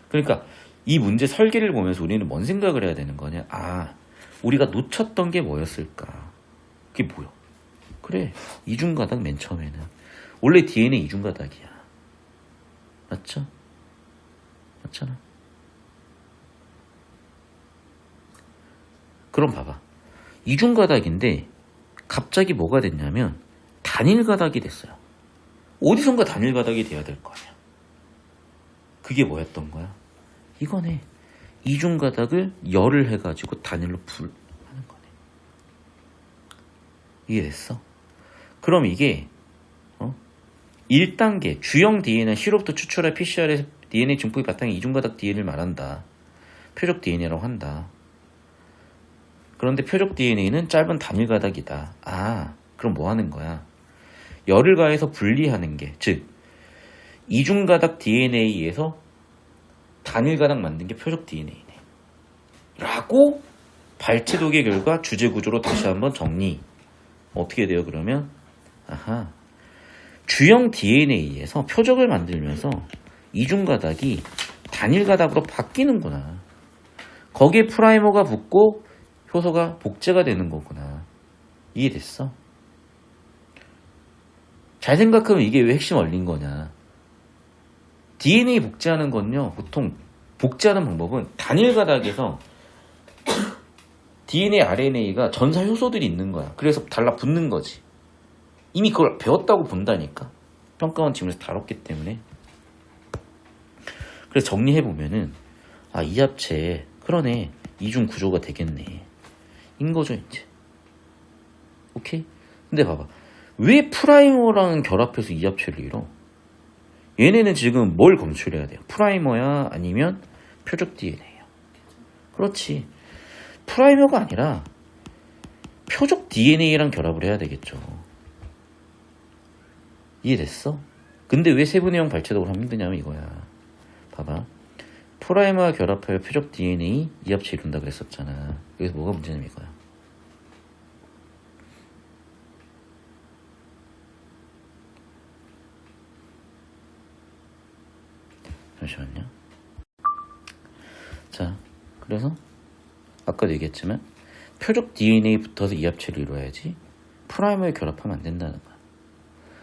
그러니까 이 문제 설계를 보면서 우리는 뭔 생각을 해야 되는 거냐? 아, 우리가 놓쳤던 게 뭐였을까? 그게 뭐야? 그래, 이중가닥 맨 처음에는 원래 DNA 이중가닥이야. 맞죠? 맞잖아. 그럼 봐봐. 이중가닥인데 갑자기 뭐가 됐냐면 단일가닥이 됐어요. 어디선가 단일가닥이 돼야 될 거 아니야. 그게 뭐였던 거야? 이거네. 이중가닥을 열을 해가지고 단일로 하는 거네. 이해됐어? 그럼 이게 1단계 주형 DNA C로부터 추출할 PCR의 DNA 증폭이 바탕에 이중가닥 DNA를 말한다. 표적 DNA라고 한다. 그런데 표적 DNA는 짧은 단일가닥이다. 아, 그럼 뭐 하는 거야? 열을 가해서 분리하는 게, 즉 이중가닥 DNA에서 단일가닥 만든 게 표적 DNA네. 라고 발췌독의 결과 주제구조로 다시 한번 정리. 어떻게 돼요 그러면? 아하, 주형 DNA에서 표적을 만들면서 이중가닥이 단일가닥으로 바뀌는구나. 거기에 프라이머가 붙고 효소가 복제가 되는 거구나. 이해됐어? 잘 생각하면 이게 왜 핵심 원리인 거냐. DNA 복제하는 건요, 보통 복제하는 방법은 단일가닥에서 DNA, RNA가 전사 효소들이 있는 거야. 그래서 달라붙는 거지. 이미 그걸 배웠다고 본다니까. 평가원 지문에서 다뤘기 때문에. 그래서 정리해보면은, 아, 이 합체, 그러네. 이중 구조가 되겠네. 인 거죠, 이제. 오케이? 근데 봐봐. 왜 프라이머랑 결합해서 이 합체를 이뤄? 얘네는 지금 뭘 검출해야 돼요? 프라이머야? 아니면 표적 DNA야? 그렇지. 프라이머가 아니라 표적 DNA랑 결합을 해야 되겠죠. 이해됐어? 근데 왜 세분의 형 발췌독을 하면 힘드냐면 이거야. 봐봐. 프라이머와 결합하여 표적 DNA 이 합체 이룬다 그랬었잖아. 여기서 뭐가 문제냐면 이거야. 잠시만요. 자, 그래서 아까도 얘기했지만 표적 DNA 붙어서 이 합체를 이루어야지 프라이머에 결합하면 안 된다는 거야.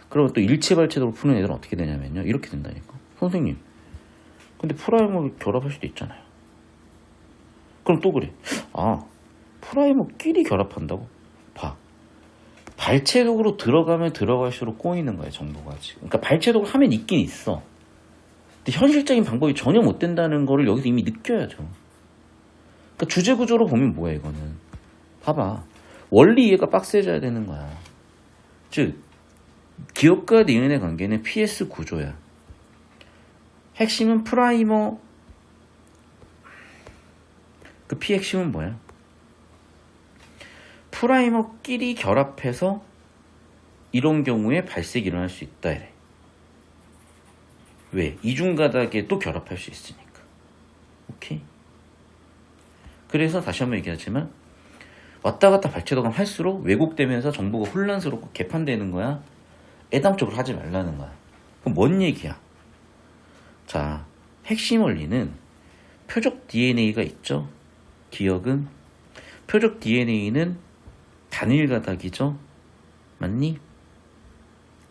그리고 또 일체 발췌독을 푸는 애들은 어떻게 되냐면요, 이렇게 된다니까. 선생님, 근데 프라이머 결합할 수도 있잖아요. 그럼 또 그래. 아, 프라이머끼리 결합한다고? 봐. 발췌독으로 들어가면 들어갈수록 꼬이는 거야, 정보가 지금. 그러니까 발췌독을 하면 있긴 있어. 근데 현실적인 방법이 전혀 못 된다는 거를 여기서 이미 느껴야죠. 그러니까 주제 구조로 보면 뭐야, 이거는. 봐봐. 원리 이해가 빡세져야 되는 거야. 즉, 기억과 니은의 관계는 PS 구조야. 핵심은 프라이머. 그 P 핵심은 뭐야? 프라이머끼리 결합해서 이런 경우에 발색이 일어날 수 있다 이래. 왜? 이중가닥에도 결합할 수 있으니까. 오케이? 그래서 다시 한번 얘기하지만 왔다 갔다 발췌독을 할수록 왜곡되면서 정보가 혼란스럽고 개판되는 거야. 애당적으로 하지 말라는 거야. 그럼 뭔 얘기야? 자, 핵심 원리는 표적 DNA가 있죠. 기억은 표적 DNA는 단일 가닥이죠. 맞니?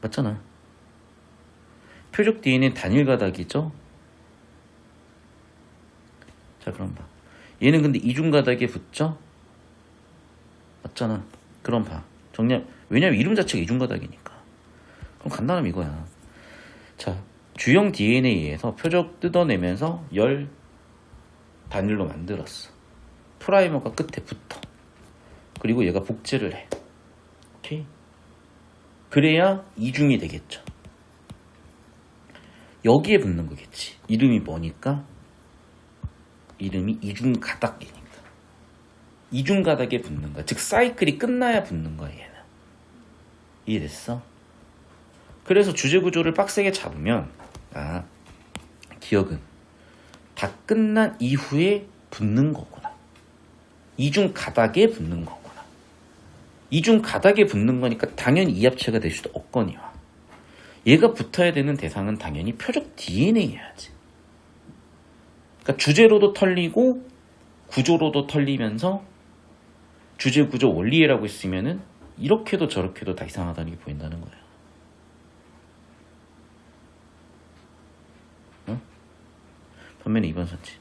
맞잖아. 표적 DNA는 단일 가닥이죠. 자, 그럼 봐. 얘는 근데 이중 가닥에 붙죠. 맞잖아. 그럼 봐. 왜냐면 이름 자체가 이중 가닥이니까. 그럼 간단하면 이거야. 자, 주형 DNA에서 표적 뜯어내면서 열 단일로 만들었어. 프라이머가 끝에 붙어. 그리고 얘가 복제를 해. 오케이? 그래야 이중이 되겠죠. 여기에 붙는 거겠지. 이름이 뭐니까? 이름이 이중가닥이니까. 이중가닥에 붙는 거야. 즉 사이클이 끝나야 붙는 거야, 얘는. 이해됐어? 그래서 주제구조를 빡세게 잡으면 기억은 다 끝난 이후에 붙는 거구나. 이중가닥에 붙는 거구나. 이중가닥에 붙는 거니까 당연히 이합체가 될 수도 없거니와. 얘가 붙어야 되는 대상은 당연히 표적 DNA여야지. 그러니까 주제로도 털리고 구조로도 털리면서 주제구조 원리애라고 있으면은 이렇게도 저렇게도 다 이상하다는 게 보인다는 거예요. 선면의 2번 선지.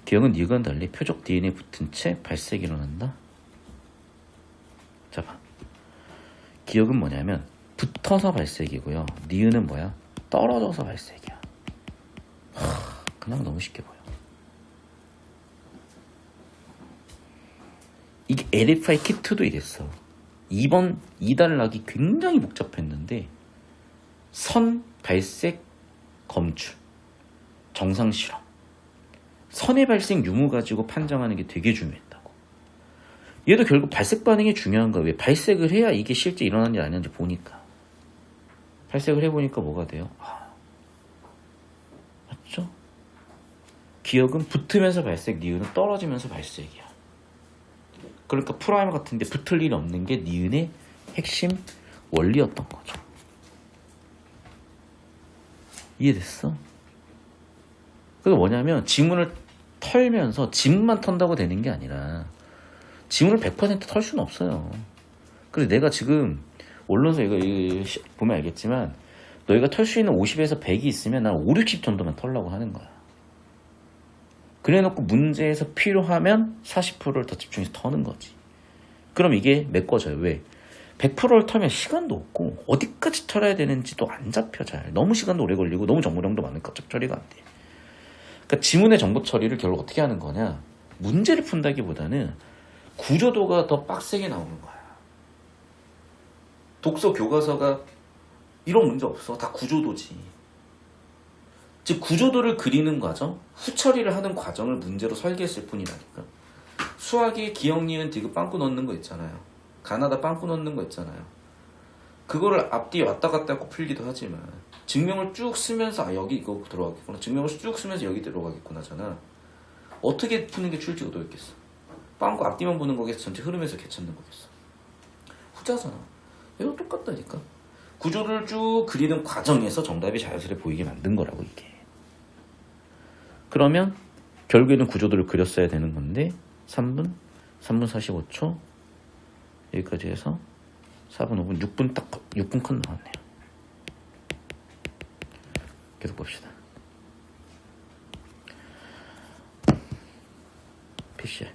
기억은 니은과는 달리 표적 DNA 붙은 채 발색이 일어난다. 자 봐. 기억은 뭐냐면 붙어서 발색이고요. 니은은 뭐야? 떨어져서 발색이야. 그냥 너무 쉽게 보여. 이게 LFI 키트도 이랬어. 2번 2단락이 굉장히 복잡했는데 선, 발색, 검출, 정상 실험, 선의 발색 유무 가지고 판정하는 게 되게 중요했다고. 얘도 결국 발색 반응이 중요한 거야. 왜? 발색을 해야 이게 실제 일어나는지 아니는지 보니까. 발색을 해보니까 뭐가 돼요? 맞죠? 기억은 붙으면서 발색, 니은은 떨어지면서 발색이야. 그러니까 프라이머 같은데 붙을 일이 없는 게 니은의 핵심 원리였던 거죠. 이해됐어? 그게 뭐냐면 지문을 털면서 지문만 턴다고 되는 게 아니라 지문을 100% 털 수는 없어요. 그래서 내가 지금 언론서 이거 보면 알겠지만 너희가 털 수 있는 50에서 100이 있으면 난 5, 60 정도만 털라고 하는 거야. 그래놓고 문제에서 필요하면 40%를 더 집중해서 터는 거지. 그럼 이게 메꿔져요. 왜? 100%를 털면 시간도 없고 어디까지 털어야 되는지도 안 잡혀 잘. 너무 시간도 오래 걸리고 너무 정보량도 많으니까 처리가 안 돼. 그러니까 지문의 정보 처리를 결국 어떻게 하는 거냐? 문제를 푼다기보다는 구조도가 더 빡세게 나오는 거야. 독서 교과서가 이런 문제 없어. 다 구조도지. 즉 구조도를 그리는 과정, 후처리를 하는 과정을 문제로 설계했을 뿐이라니까. 수학이 기억, 니은, 디귿 빵꾸 넣는 거 있잖아요. 가나다 빵꾸 넣는 거 있잖아요. 그거를 앞뒤에 왔다 갔다 하고 풀기도 하지만 증명을 쭉 쓰면서 여기 이거 들어가겠구나. 증명을 쭉 쓰면서 여기 들어가겠구나잖아. 어떻게 푸는 게 출제구도였겠어? 빵꾸 앞뒤만 보는 거겠어? 전체 흐름에서 개찾는 거겠어? 후자잖아. 이거 똑같다니까. 구조를 쭉 그리는 과정에서 정답이 자연스레 보이게 만든 거라고 이게. 그러면 결국에는 구조도를 그렸어야 되는 건데 3분 45초 여기까지 해서 4분 5분 6분 딱 6분 컷 나왔네요. 계속 봅시다. PCR.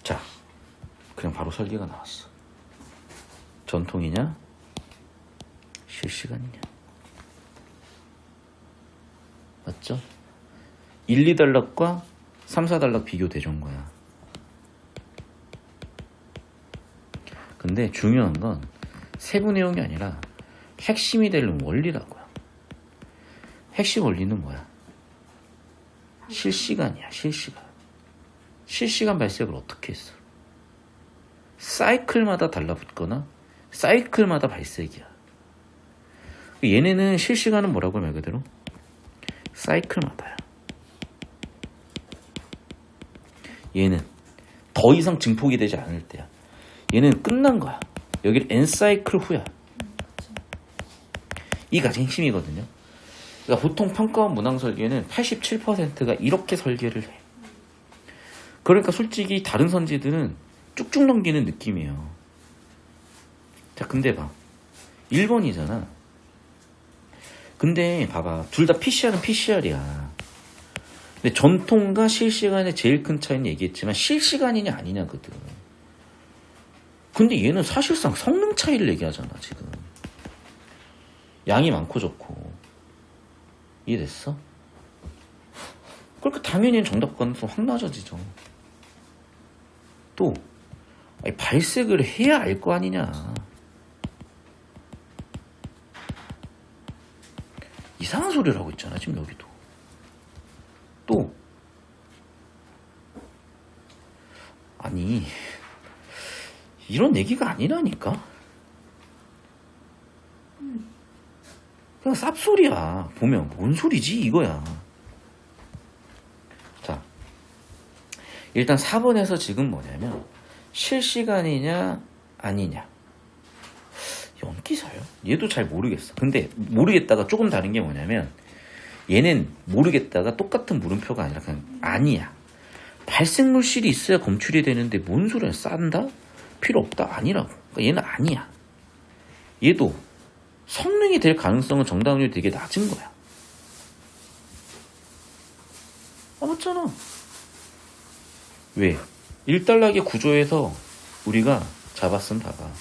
자, 그냥 바로 설계가 나왔어. 전통이냐? 실시간이냐? 맞죠? 1, 2단락과 3, 4단락 비교되준 거야. 근데 중요한 건 세부 내용이 아니라 핵심이 되는 원리라고요. 핵심 원리는 뭐야? 실시간이야, 실시간. 실시간 발색을 어떻게 했어? 사이클마다 달라붙거나 사이클마다 발색이야. 얘네는 실시간은 뭐라고 말 그대로? 사이클마다야. 얘는 더 이상 증폭이 되지 않을 때야. 얘는 끝난 거야. 여기를 N사이클 후야. 이 가장 핵심이거든요. 그러니까 보통 평가원 문항 설계는 87%가 이렇게 설계를 해. 그러니까 솔직히 다른 선지들은 쭉쭉 넘기는 느낌이에요. 자, 근데 봐. 1번이잖아. 근데 봐봐. 둘 다 PCR은 PCR이야. 근데 전통과 실시간의 제일 큰 차이는 얘기했지만 실시간이냐 아니냐거든. 근데 얘는 사실상 성능 차이를 얘기하잖아 지금. 양이 많고 적고. 이해됐어? 그러니까 당연히 정답 가능성 확 낮아지죠. 또 아니, 발색을 해야 알 거 아니냐. 이상한 소리를 하고 있잖아 지금 여기도. 또 아니 이런 얘기가 아니라니까. 그냥 쌉소리야. 보면 뭔 소리지 이거야. 자, 일단 4번에서 지금 뭐냐면 실시간이냐 아니냐. 연기사요? 얘도 잘 모르겠어. 근데 모르겠다가 조금 다른 게 뭐냐면 얘는 모르겠다가 똑같은 물음표가 아니라 그냥 아니야. 발생물실이 있어야 검출이 되는데 뭔 소리야. 싼다? 필요 없다? 아니라고. 그러니까 얘는 아니야. 얘도 성능이 될 가능성은 정답률이 되게 낮은 거야. 맞잖아. 왜? 일단락의 구조에서 우리가 잡았으면 봐봐.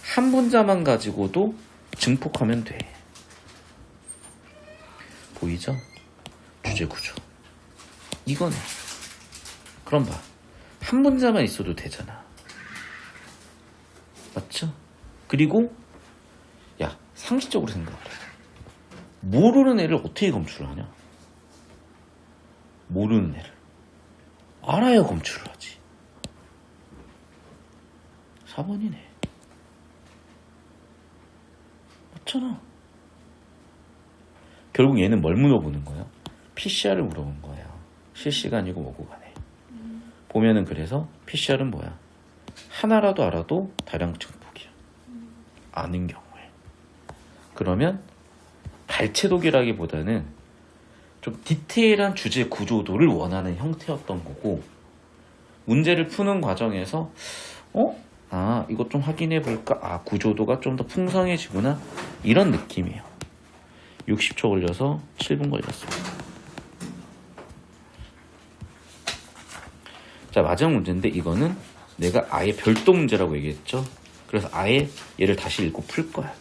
한 분자만 가지고도 증폭하면 돼. 보이죠? 주제 구조. 이거네. 그럼 봐. 한 분자만 있어도 되잖아. 맞죠? 그리고 야, 상식적으로 생각해. 모르는 애를 어떻게 검출을 하냐? 모르는 애를 알아야 검출을 하지. 4번이네. 맞잖아. 결국 얘는 뭘 물어보는 거야? PCR을 물어본 거예요. 실시간이고 뭐고 간에. 보면은 그래서 PCR은 뭐야? 하나라도 알아도 다량 증폭이야. 아는 경우에. 그러면 발췌독이라기보다는 좀 디테일한 주제 구조도를 원하는 형태였던 거고, 문제를 푸는 과정에서 이것 좀 확인해 볼까? 구조도가 좀 더 풍성해지구나. 이런 느낌이에요. 60초 걸려서 7분 걸렸습니다. 자, 마지막 문제인데 이거는 내가 아예 별도 문제라고 얘기했죠. 그래서 아예 얘를 다시 읽고 풀 거야.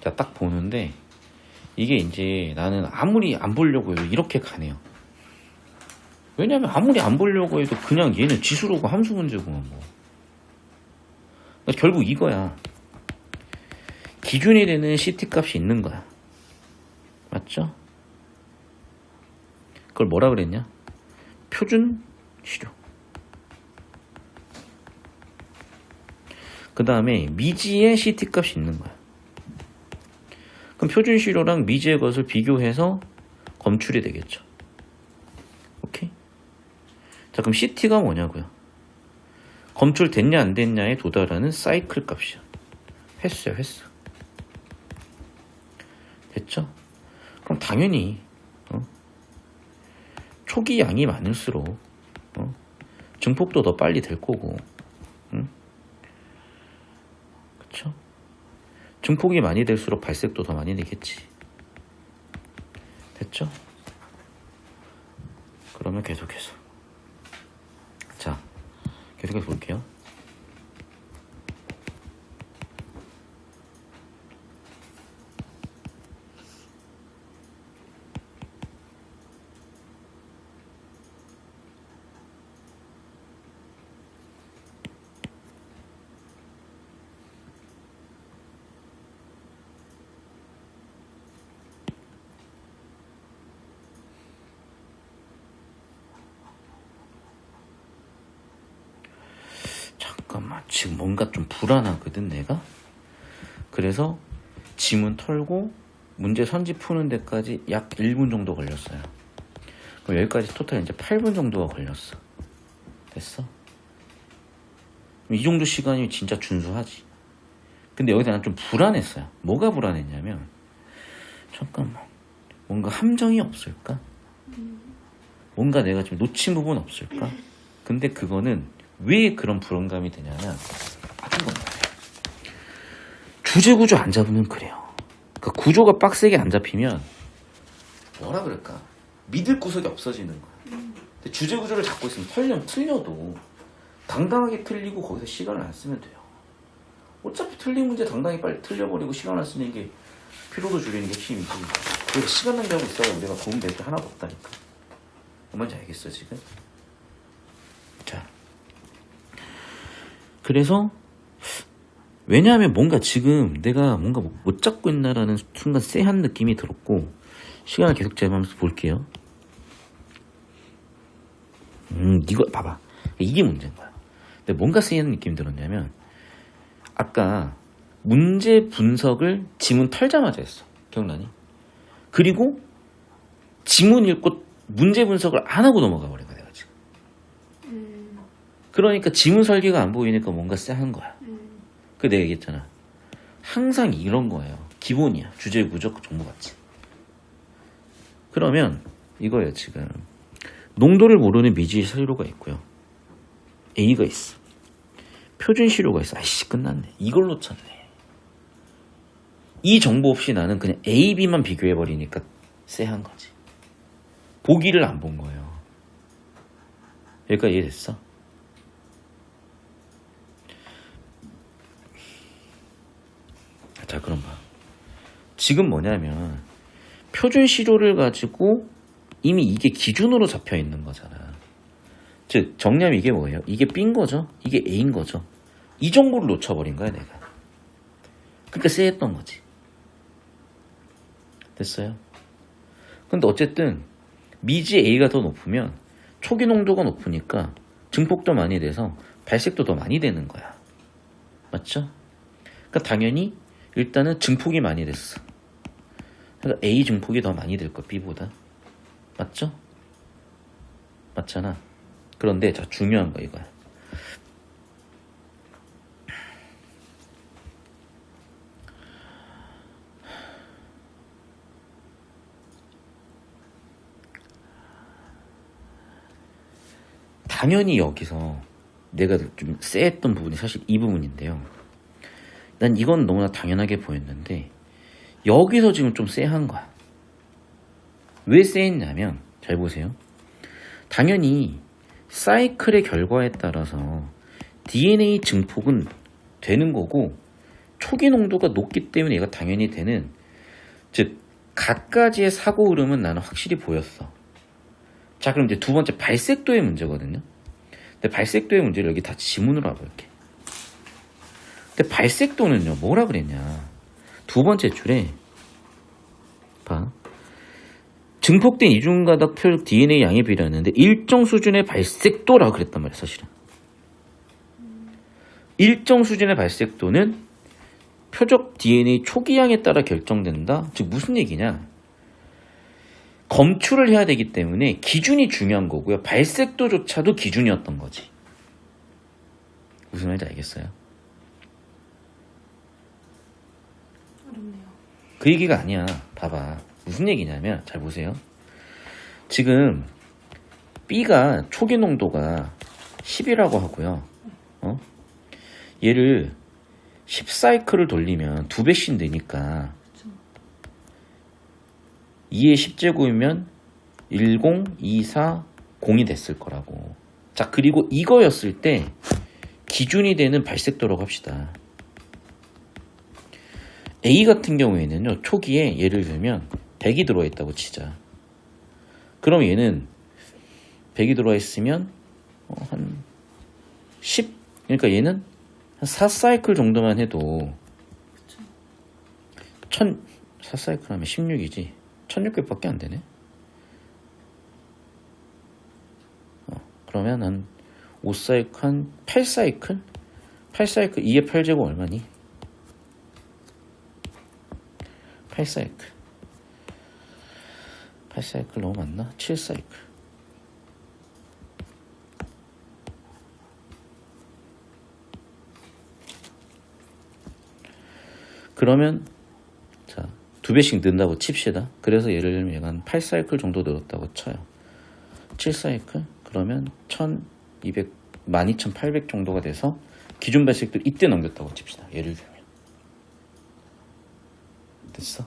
자, 딱 보는데 이게 이제 나는 아무리 안 보려고 해도 이렇게 가네요. 왜냐면 아무리 안 보려고 해도 그냥 얘는 지수로고 함수 문제구만 뭐. 그러니까 결국 이거야. 기준이 되는 CT 값이 있는 거야. 맞죠? 그걸 뭐라 그랬냐? 표준 시료. 그 다음에 미지의 CT 값이 있는 거야. 그럼 표준 시료랑 미지의 것을 비교해서 검출이 되겠죠. 오케이? 자, 그럼 CT가 뭐냐고요? 검출됐냐 안 됐냐에 도달하는 사이클 값이야. 횟수야, 횟수. 됐죠? 그럼 당연히 초기 양이 많을수록 증폭도 더 빨리 될 거고, 그쵸? 증폭이 많이 될수록 발색도 더 많이 되겠지. 됐죠? 그러면 계속해서. 자, 계속해서 볼게요. 잠깐만, 지금 뭔가 좀 불안하거든 내가. 그래서 지문 털고 문제 선지 푸는 데까지 약 1분 정도 걸렸어요. 그럼 여기까지 토탈 이제 8분 정도가 걸렸어. 됐어? 이 정도 시간이 진짜 준수하지. 근데 여기서 난 좀 불안했어요. 뭐가 불안했냐면, 잠깐만, 뭔가 함정이 없을까? 뭔가 내가 지금 놓친 부분 없을까? 근데 그거는 왜 그런 불안감이 드냐면, 이건 주제 구조 안 잡으면 그래요. 그러니까 구조가 빡세게 안 잡히면 뭐라 그럴까? 믿을 구석이 없어지는 거야. 근데 주제 구조를 잡고 있으면 틀려도 당당하게 틀리고 거기서 시간을 안 쓰면 돼요. 어차피 틀린 문제 당당히 빨리 틀려버리고 시간 안 쓰는 게 피로도 줄이는 게 핵심이지. 그래서 시간 낭비하고 있어야 우리가 도움될 게 하나도 없다니까. 뭔지 알겠어 지금? 자, 그래서 왜냐하면 뭔가 지금 내가 뭔가 못 잡고 있나라는 순간 쎄한 느낌이 들었고, 시간을 계속 재면서 볼게요. 이거 봐봐. 이게 문제인 거야. 근데 뭔가 쎄한 느낌이 들었냐면, 아까 문제 분석을 지문 털자마자 했어. 기억나니? 그리고 지문 읽고 문제 분석을 안 하고 넘어가 버린 거야 내가 지금. 그러니까 지문 설계가 안 보이니까 뭔가 쎄한 거야. 그 내가 얘기했잖아. 항상 이런 거예요. 기본이야. 주제 구조 정보 같지. 그러면 이거예요 지금. 농도를 모르는 미지 시료가 있고요. A가 있어. 표준 시료가 있어. 아이씨 끝났네. 이걸 놓쳤네. 이 정보 없이 나는 그냥 A, B만 비교해버리니까 쎄한 거지. 보기를 안 본 거예요. 여기까지 이해됐어? 자 그럼 봐. 지금 뭐냐면 표준 시료를 가지고 이미 이게 기준으로 잡혀 있는 거잖아. 즉 정리하면 이게 뭐예요? 이게 B인 거죠? 이게 A인 거죠? 이 정보를 놓쳐버린 거야 내가. 그러니까 쎄했던 거지. 됐어요? 근데 어쨌든 미지 A가 더 높으면 초기 농도가 높으니까 증폭도 많이 돼서 발색도 더 많이 되는 거야. 맞죠? 그러니까 당연히 일단은 증폭이 많이 됐어. 그러니까 A 증폭이 더 많이 될 거야 B보다. 맞죠? 맞잖아. 그런데 자 중요한 거 이거야. 당연히 여기서 내가 좀 쎄했던 부분이 사실 이 부분인데요. 난 이건 너무나 당연하게 보였는데 여기서 지금 좀 쎄한 거야. 왜 쎄했냐면 잘 보세요. 당연히 사이클의 결과에 따라서 DNA 증폭은 되는 거고 초기 농도가 높기 때문에 얘가 당연히 되는, 즉 갖가지의 사고 흐름은 나는 확실히 보였어. 자 그럼 이제 두 번째 발색도의 문제거든요. 근데 발색도의 문제를 여기 다 지문으로 와볼게. 근데 발색도는요 뭐라 그랬냐, 두 번째 줄에 봐. 증폭된 이중가닥 표적 DNA 양에 비례하는데 일정 수준의 발색도라고 그랬단 말이야 사실은. 일정 수준의 발색도는 표적 DNA 초기양에 따라 결정된다. 즉 무슨 얘기냐, 검출을 해야 되기 때문에 기준이 중요한 거고요. 발색도조차도 기준이었던 거지. 무슨 말인지 알겠어요? 어렵네요. 그 얘기가 아니야. 봐봐. 무슨 얘기냐면 잘 보세요. 지금 B가 초기 농도가 10이라고 하고요. 얘를 10사이클을 돌리면 2배씩 느니까 2의 10제곱이면 10, 24, 0이 됐을 거라고. 자 그리고 이거였을 때 기준이 되는 발색도라고 합시다. A 같은 경우에는요 초기에 예를 들면 100이 들어와 있다고 치자. 그럼 얘는 100이 들어와 있으면 한 10, 그러니까 얘는 한 4사이클 정도만 해도 4사이클 하면 16이지 1600밖에 안 되네. 그러면 한 5사이클, 한 8사이클? 8사이클 2의 8제곱 얼마니? 8사이클. 8사이클 너무 많나? 7사이클. 그러면 자 2배씩 는다고 칩시다. 그래서 예를 들면 얘가 한 8사이클 정도 늘었다고 쳐요. 7사이클? 그러면 1200, 12800 정도가 돼서 기준 발색도 이때 넘겼다고 칩시다. 예를 들면. 됐어?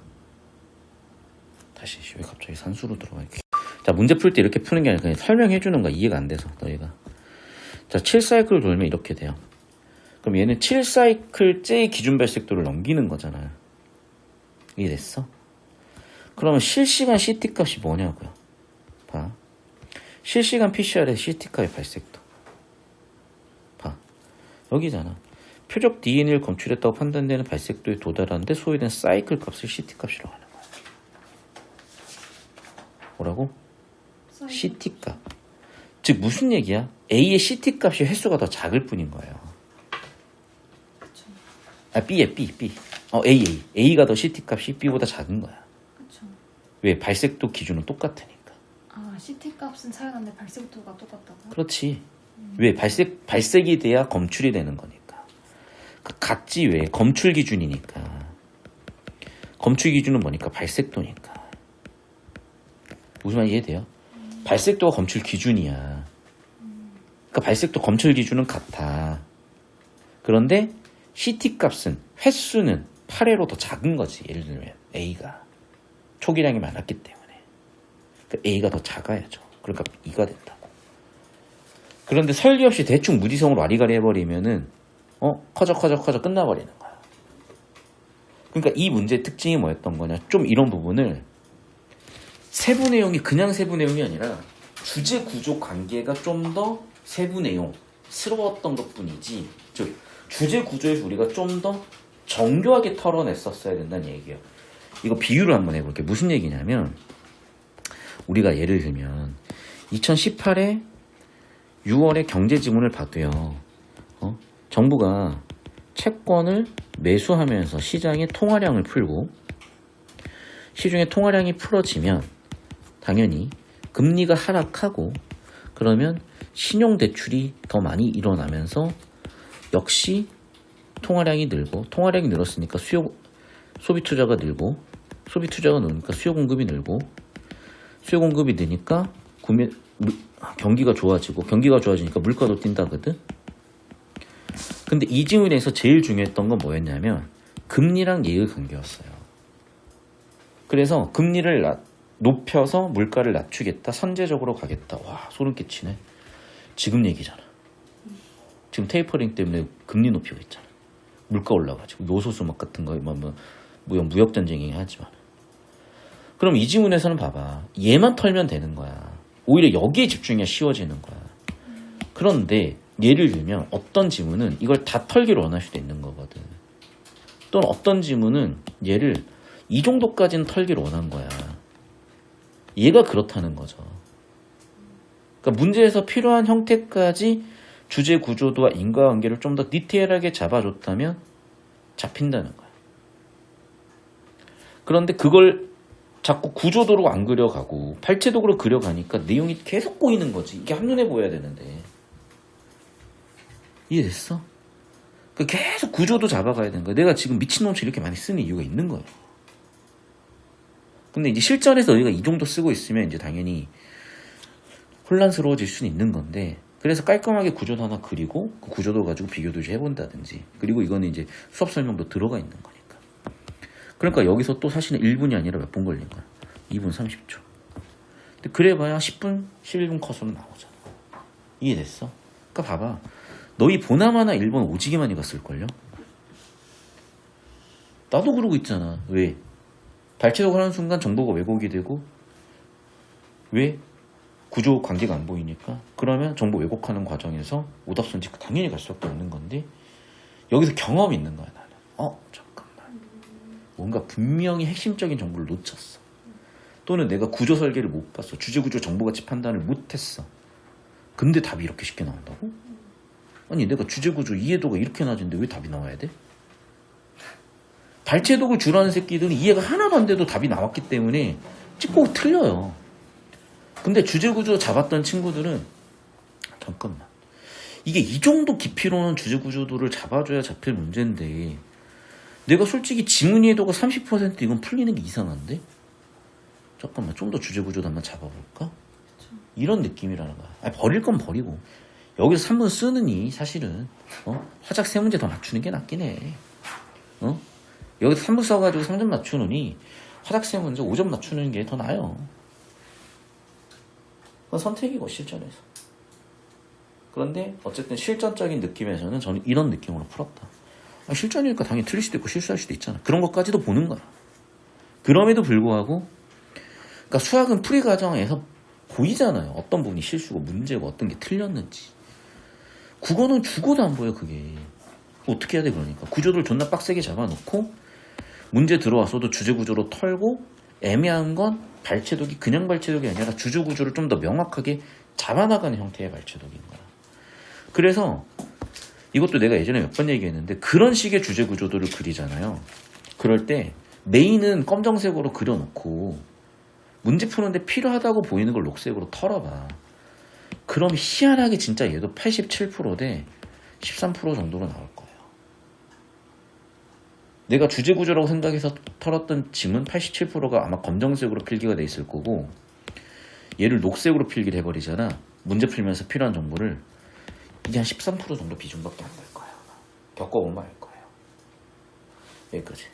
다시 왜 갑자기 산수로 들어가 이렇게. 자 문제 풀 때 이렇게 푸는 게 아니라 그냥 설명해 주는 거야. 이해가 안 돼서 너희가. 자 7사이클을 돌면 이렇게 돼요. 그럼 얘는 7사이클째의 기준 발색도를 넘기는 거잖아요. 이해됐어? 그러면 실시간 CT 값이 뭐냐고요. 봐. 실시간 PCR의 CT 값의 발색도. 봐. 여기잖아. 표적 DNA를 검출했다고 판단되는 발색도에 도달하는데 소요된 사이클 값을 CT 값이라고 하는 거야. 뭐라고? CT 값. 즉 무슨 얘기야? A의 CT 값이 횟수가 더 작을 뿐인 거예요. 그쵸. 아 B에 B. A. A가 더 CT 값이 B보다 작은 거야. 그쵸. 왜? 발색도 기준은 똑같으니까. 아, CT 값은 차이나는데 발색도가 똑같다고요? 그렇지. 왜? 발색이 돼야 검출이 되는 거니까. 같지 왜? 검출 기준이니까. 검출 기준은 뭐니까? 발색도니까. 무슨 말인지 이해돼요? 발색도가 검출 기준이야. 그러니까 발색도 검출 기준은 같아. 그런데 CT 값은 횟수는 8회로 더 작은 거지. 예를 들면 A가 초기량이 많았기 때문에 그러니까 A가 더 작아야죠. 그러니까 2가 된다고. 그런데 설계 없이 대충 무지성으로 와리가리 해버리면은 커져 끝나버리는 거야. 그러니까 이 문제의 특징이 뭐였던 거냐? 좀 이런 부분을 세부 내용이 그냥 세부 내용이 아니라 주제 구조 관계가 좀 더 세부 내용스러웠던 것뿐이지. 즉 주제 구조에서 우리가 좀 더 정교하게 털어냈었어야 된다는 얘기예요. 이거 비유를 한번 해볼게요. 무슨 얘기냐면 우리가 예를 들면 2018에 6월에 경제지문을 봐도요. 정부가 채권을 매수하면서 시장의 통화량을 풀고 시중의 통화량이 풀어지면 당연히 금리가 하락하고 그러면 신용대출이 더 많이 일어나면서 역시 통화량이 늘고 통화량이 늘었으니까 소비투자가 늘고 소비투자가 늘으니까 수요공급이 늘고 수요공급이 느니까 경기가 좋아지고 경기가 좋아지니까 물가도 뛴다거든. 근데 이 지문에서 제일 중요했던 건 뭐였냐면 금리랑 예의 관계였어요. 그래서 금리를 높여서 물가를 낮추겠다. 선제적으로 가겠다. 와 소름 끼치네. 지금 얘기잖아. 지금 테이퍼링 때문에 금리 높이고 있잖아. 물가 올라가지고 요소수막 같은 거 무역전쟁이 하지만 그럼 이 지문에서는 봐봐. 얘만 털면 되는 거야. 오히려 여기에 집중해야 쉬워지는 거야. 그런데 예를 들면 어떤 지문은 이걸 다 털기를 원할 수도 있는 거거든. 또는 어떤 지문은 얘를 이 정도까지는 털기를 원한 거야. 얘가 그렇다는 거죠. 그러니까 문제에서 필요한 형태까지 주제 구조도와 인과관계를 좀 더 디테일하게 잡아줬다면 잡힌다는 거야. 그런데 그걸 자꾸 구조도로 안 그려가고 발췌도로 그려가니까 내용이 계속 보이는 거지. 이게 한눈에 보여야 되는데. 이해됐어? 그러니까 계속 구조도 잡아가야 되는 거야. 내가 지금 미친놈처럼 이렇게 많이 쓰는 이유가 있는 거예요. 근데 이제 실전에서 우리가 이 정도 쓰고 있으면 이제 당연히 혼란스러워질 수는 있는 건데 그래서 깔끔하게 구조도 하나 그리고 그 구조도 가지고 비교도 이제 해본다든지 그리고 이거는 이제 수업 설명도 들어가 있는 거니까. 그러니까 여기서 또 사실은 1분이 아니라 몇 분 걸린 거야. 2분 30초. 근데 그래봐야 10분, 11분 컷으로 나오잖아. 이해됐어? 그러니까 봐봐. 너희 보나마나 일본 오지게 많이 갔을걸요? 나도 그러고 있잖아. 왜? 발췌도가 하는 순간 정보가 왜곡이 되고 왜? 구조 관계가 안 보이니까 그러면 정보 왜곡하는 과정에서 오답선지 당연히 갈 수밖에 없는 건데 여기서 경험이 있는 거야 나는. 잠깐만 뭔가 분명히 핵심적인 정보를 놓쳤어. 또는 내가 구조 설계를 못 봤어. 주제구조 정보가치 판단을 못했어. 근데 답이 이렇게 쉽게 나온다고? 아니 내가 주제구조 이해도가 이렇게 낮은데 왜 답이 나와야 돼? 발췌도를 주라는 새끼들은 이해가 하나도 안 돼도 답이 나왔기 때문에 찍고 틀려요. 근데 주제구조 잡았던 친구들은 잠깐만 이게 이 정도 깊이로는 주제구조도를 잡아줘야 잡힐 문제인데 내가 솔직히 지문 이해도가 30% 이건 풀리는 게 이상한데? 잠깐만 좀 더 주제구조도 한번 잡아볼까? 이런 느낌이라는 거야. 아니, 버릴 건 버리고 여기서 3분 쓰느니 사실은 화작 3문제 더 맞추는 게 낫긴 해. 여기서 3분 써가지고 3점 맞추느니 화작 3문제 5점 맞추는 게 더 나아요. 그건 선택이고 실전에서. 그런데 어쨌든 실전적인 느낌에서는 저는 이런 느낌으로 풀었다. 실전이니까 당연히 틀릴 수도 있고 실수할 수도 있잖아. 그런 것까지도 보는 거야. 그럼에도 불구하고 그러니까 수학은 풀이 과정에서 보이잖아요. 어떤 부분이 실수고 문제고 어떤 게 틀렸는지. 국어는 죽어도 안 보여 그게. 어떻게 해야 돼 그러니까. 구조를 존나 빡세게 잡아놓고 문제 들어와서도 주제구조로 털고 애매한 건 발췌도기 그냥 발췌도기 아니라 주제구조를 좀 더 명확하게 잡아나가는 형태의 발췌도기인 거야. 그래서 이것도 내가 예전에 몇 번 얘기했는데 그런 식의 주제구조도를 그리잖아요. 그럴 때 메인은 검정색으로 그려놓고 문제 푸는데 필요하다고 보이는 걸 녹색으로 털어봐. 그럼 희한하게 진짜 얘도 87%대 13% 정도로 나올 거예요. 내가 주제 구조라고 생각해서 털었던 짐은 87%가 아마 검정색으로 필기가 돼 있을 거고, 얘를 녹색으로 필기를 해버리잖아. 문제 풀면서 필요한 정보를. 이게 한 13% 정도 비중밖에 안 될 거예요. 겪어보면 알 거예요. 여기까지.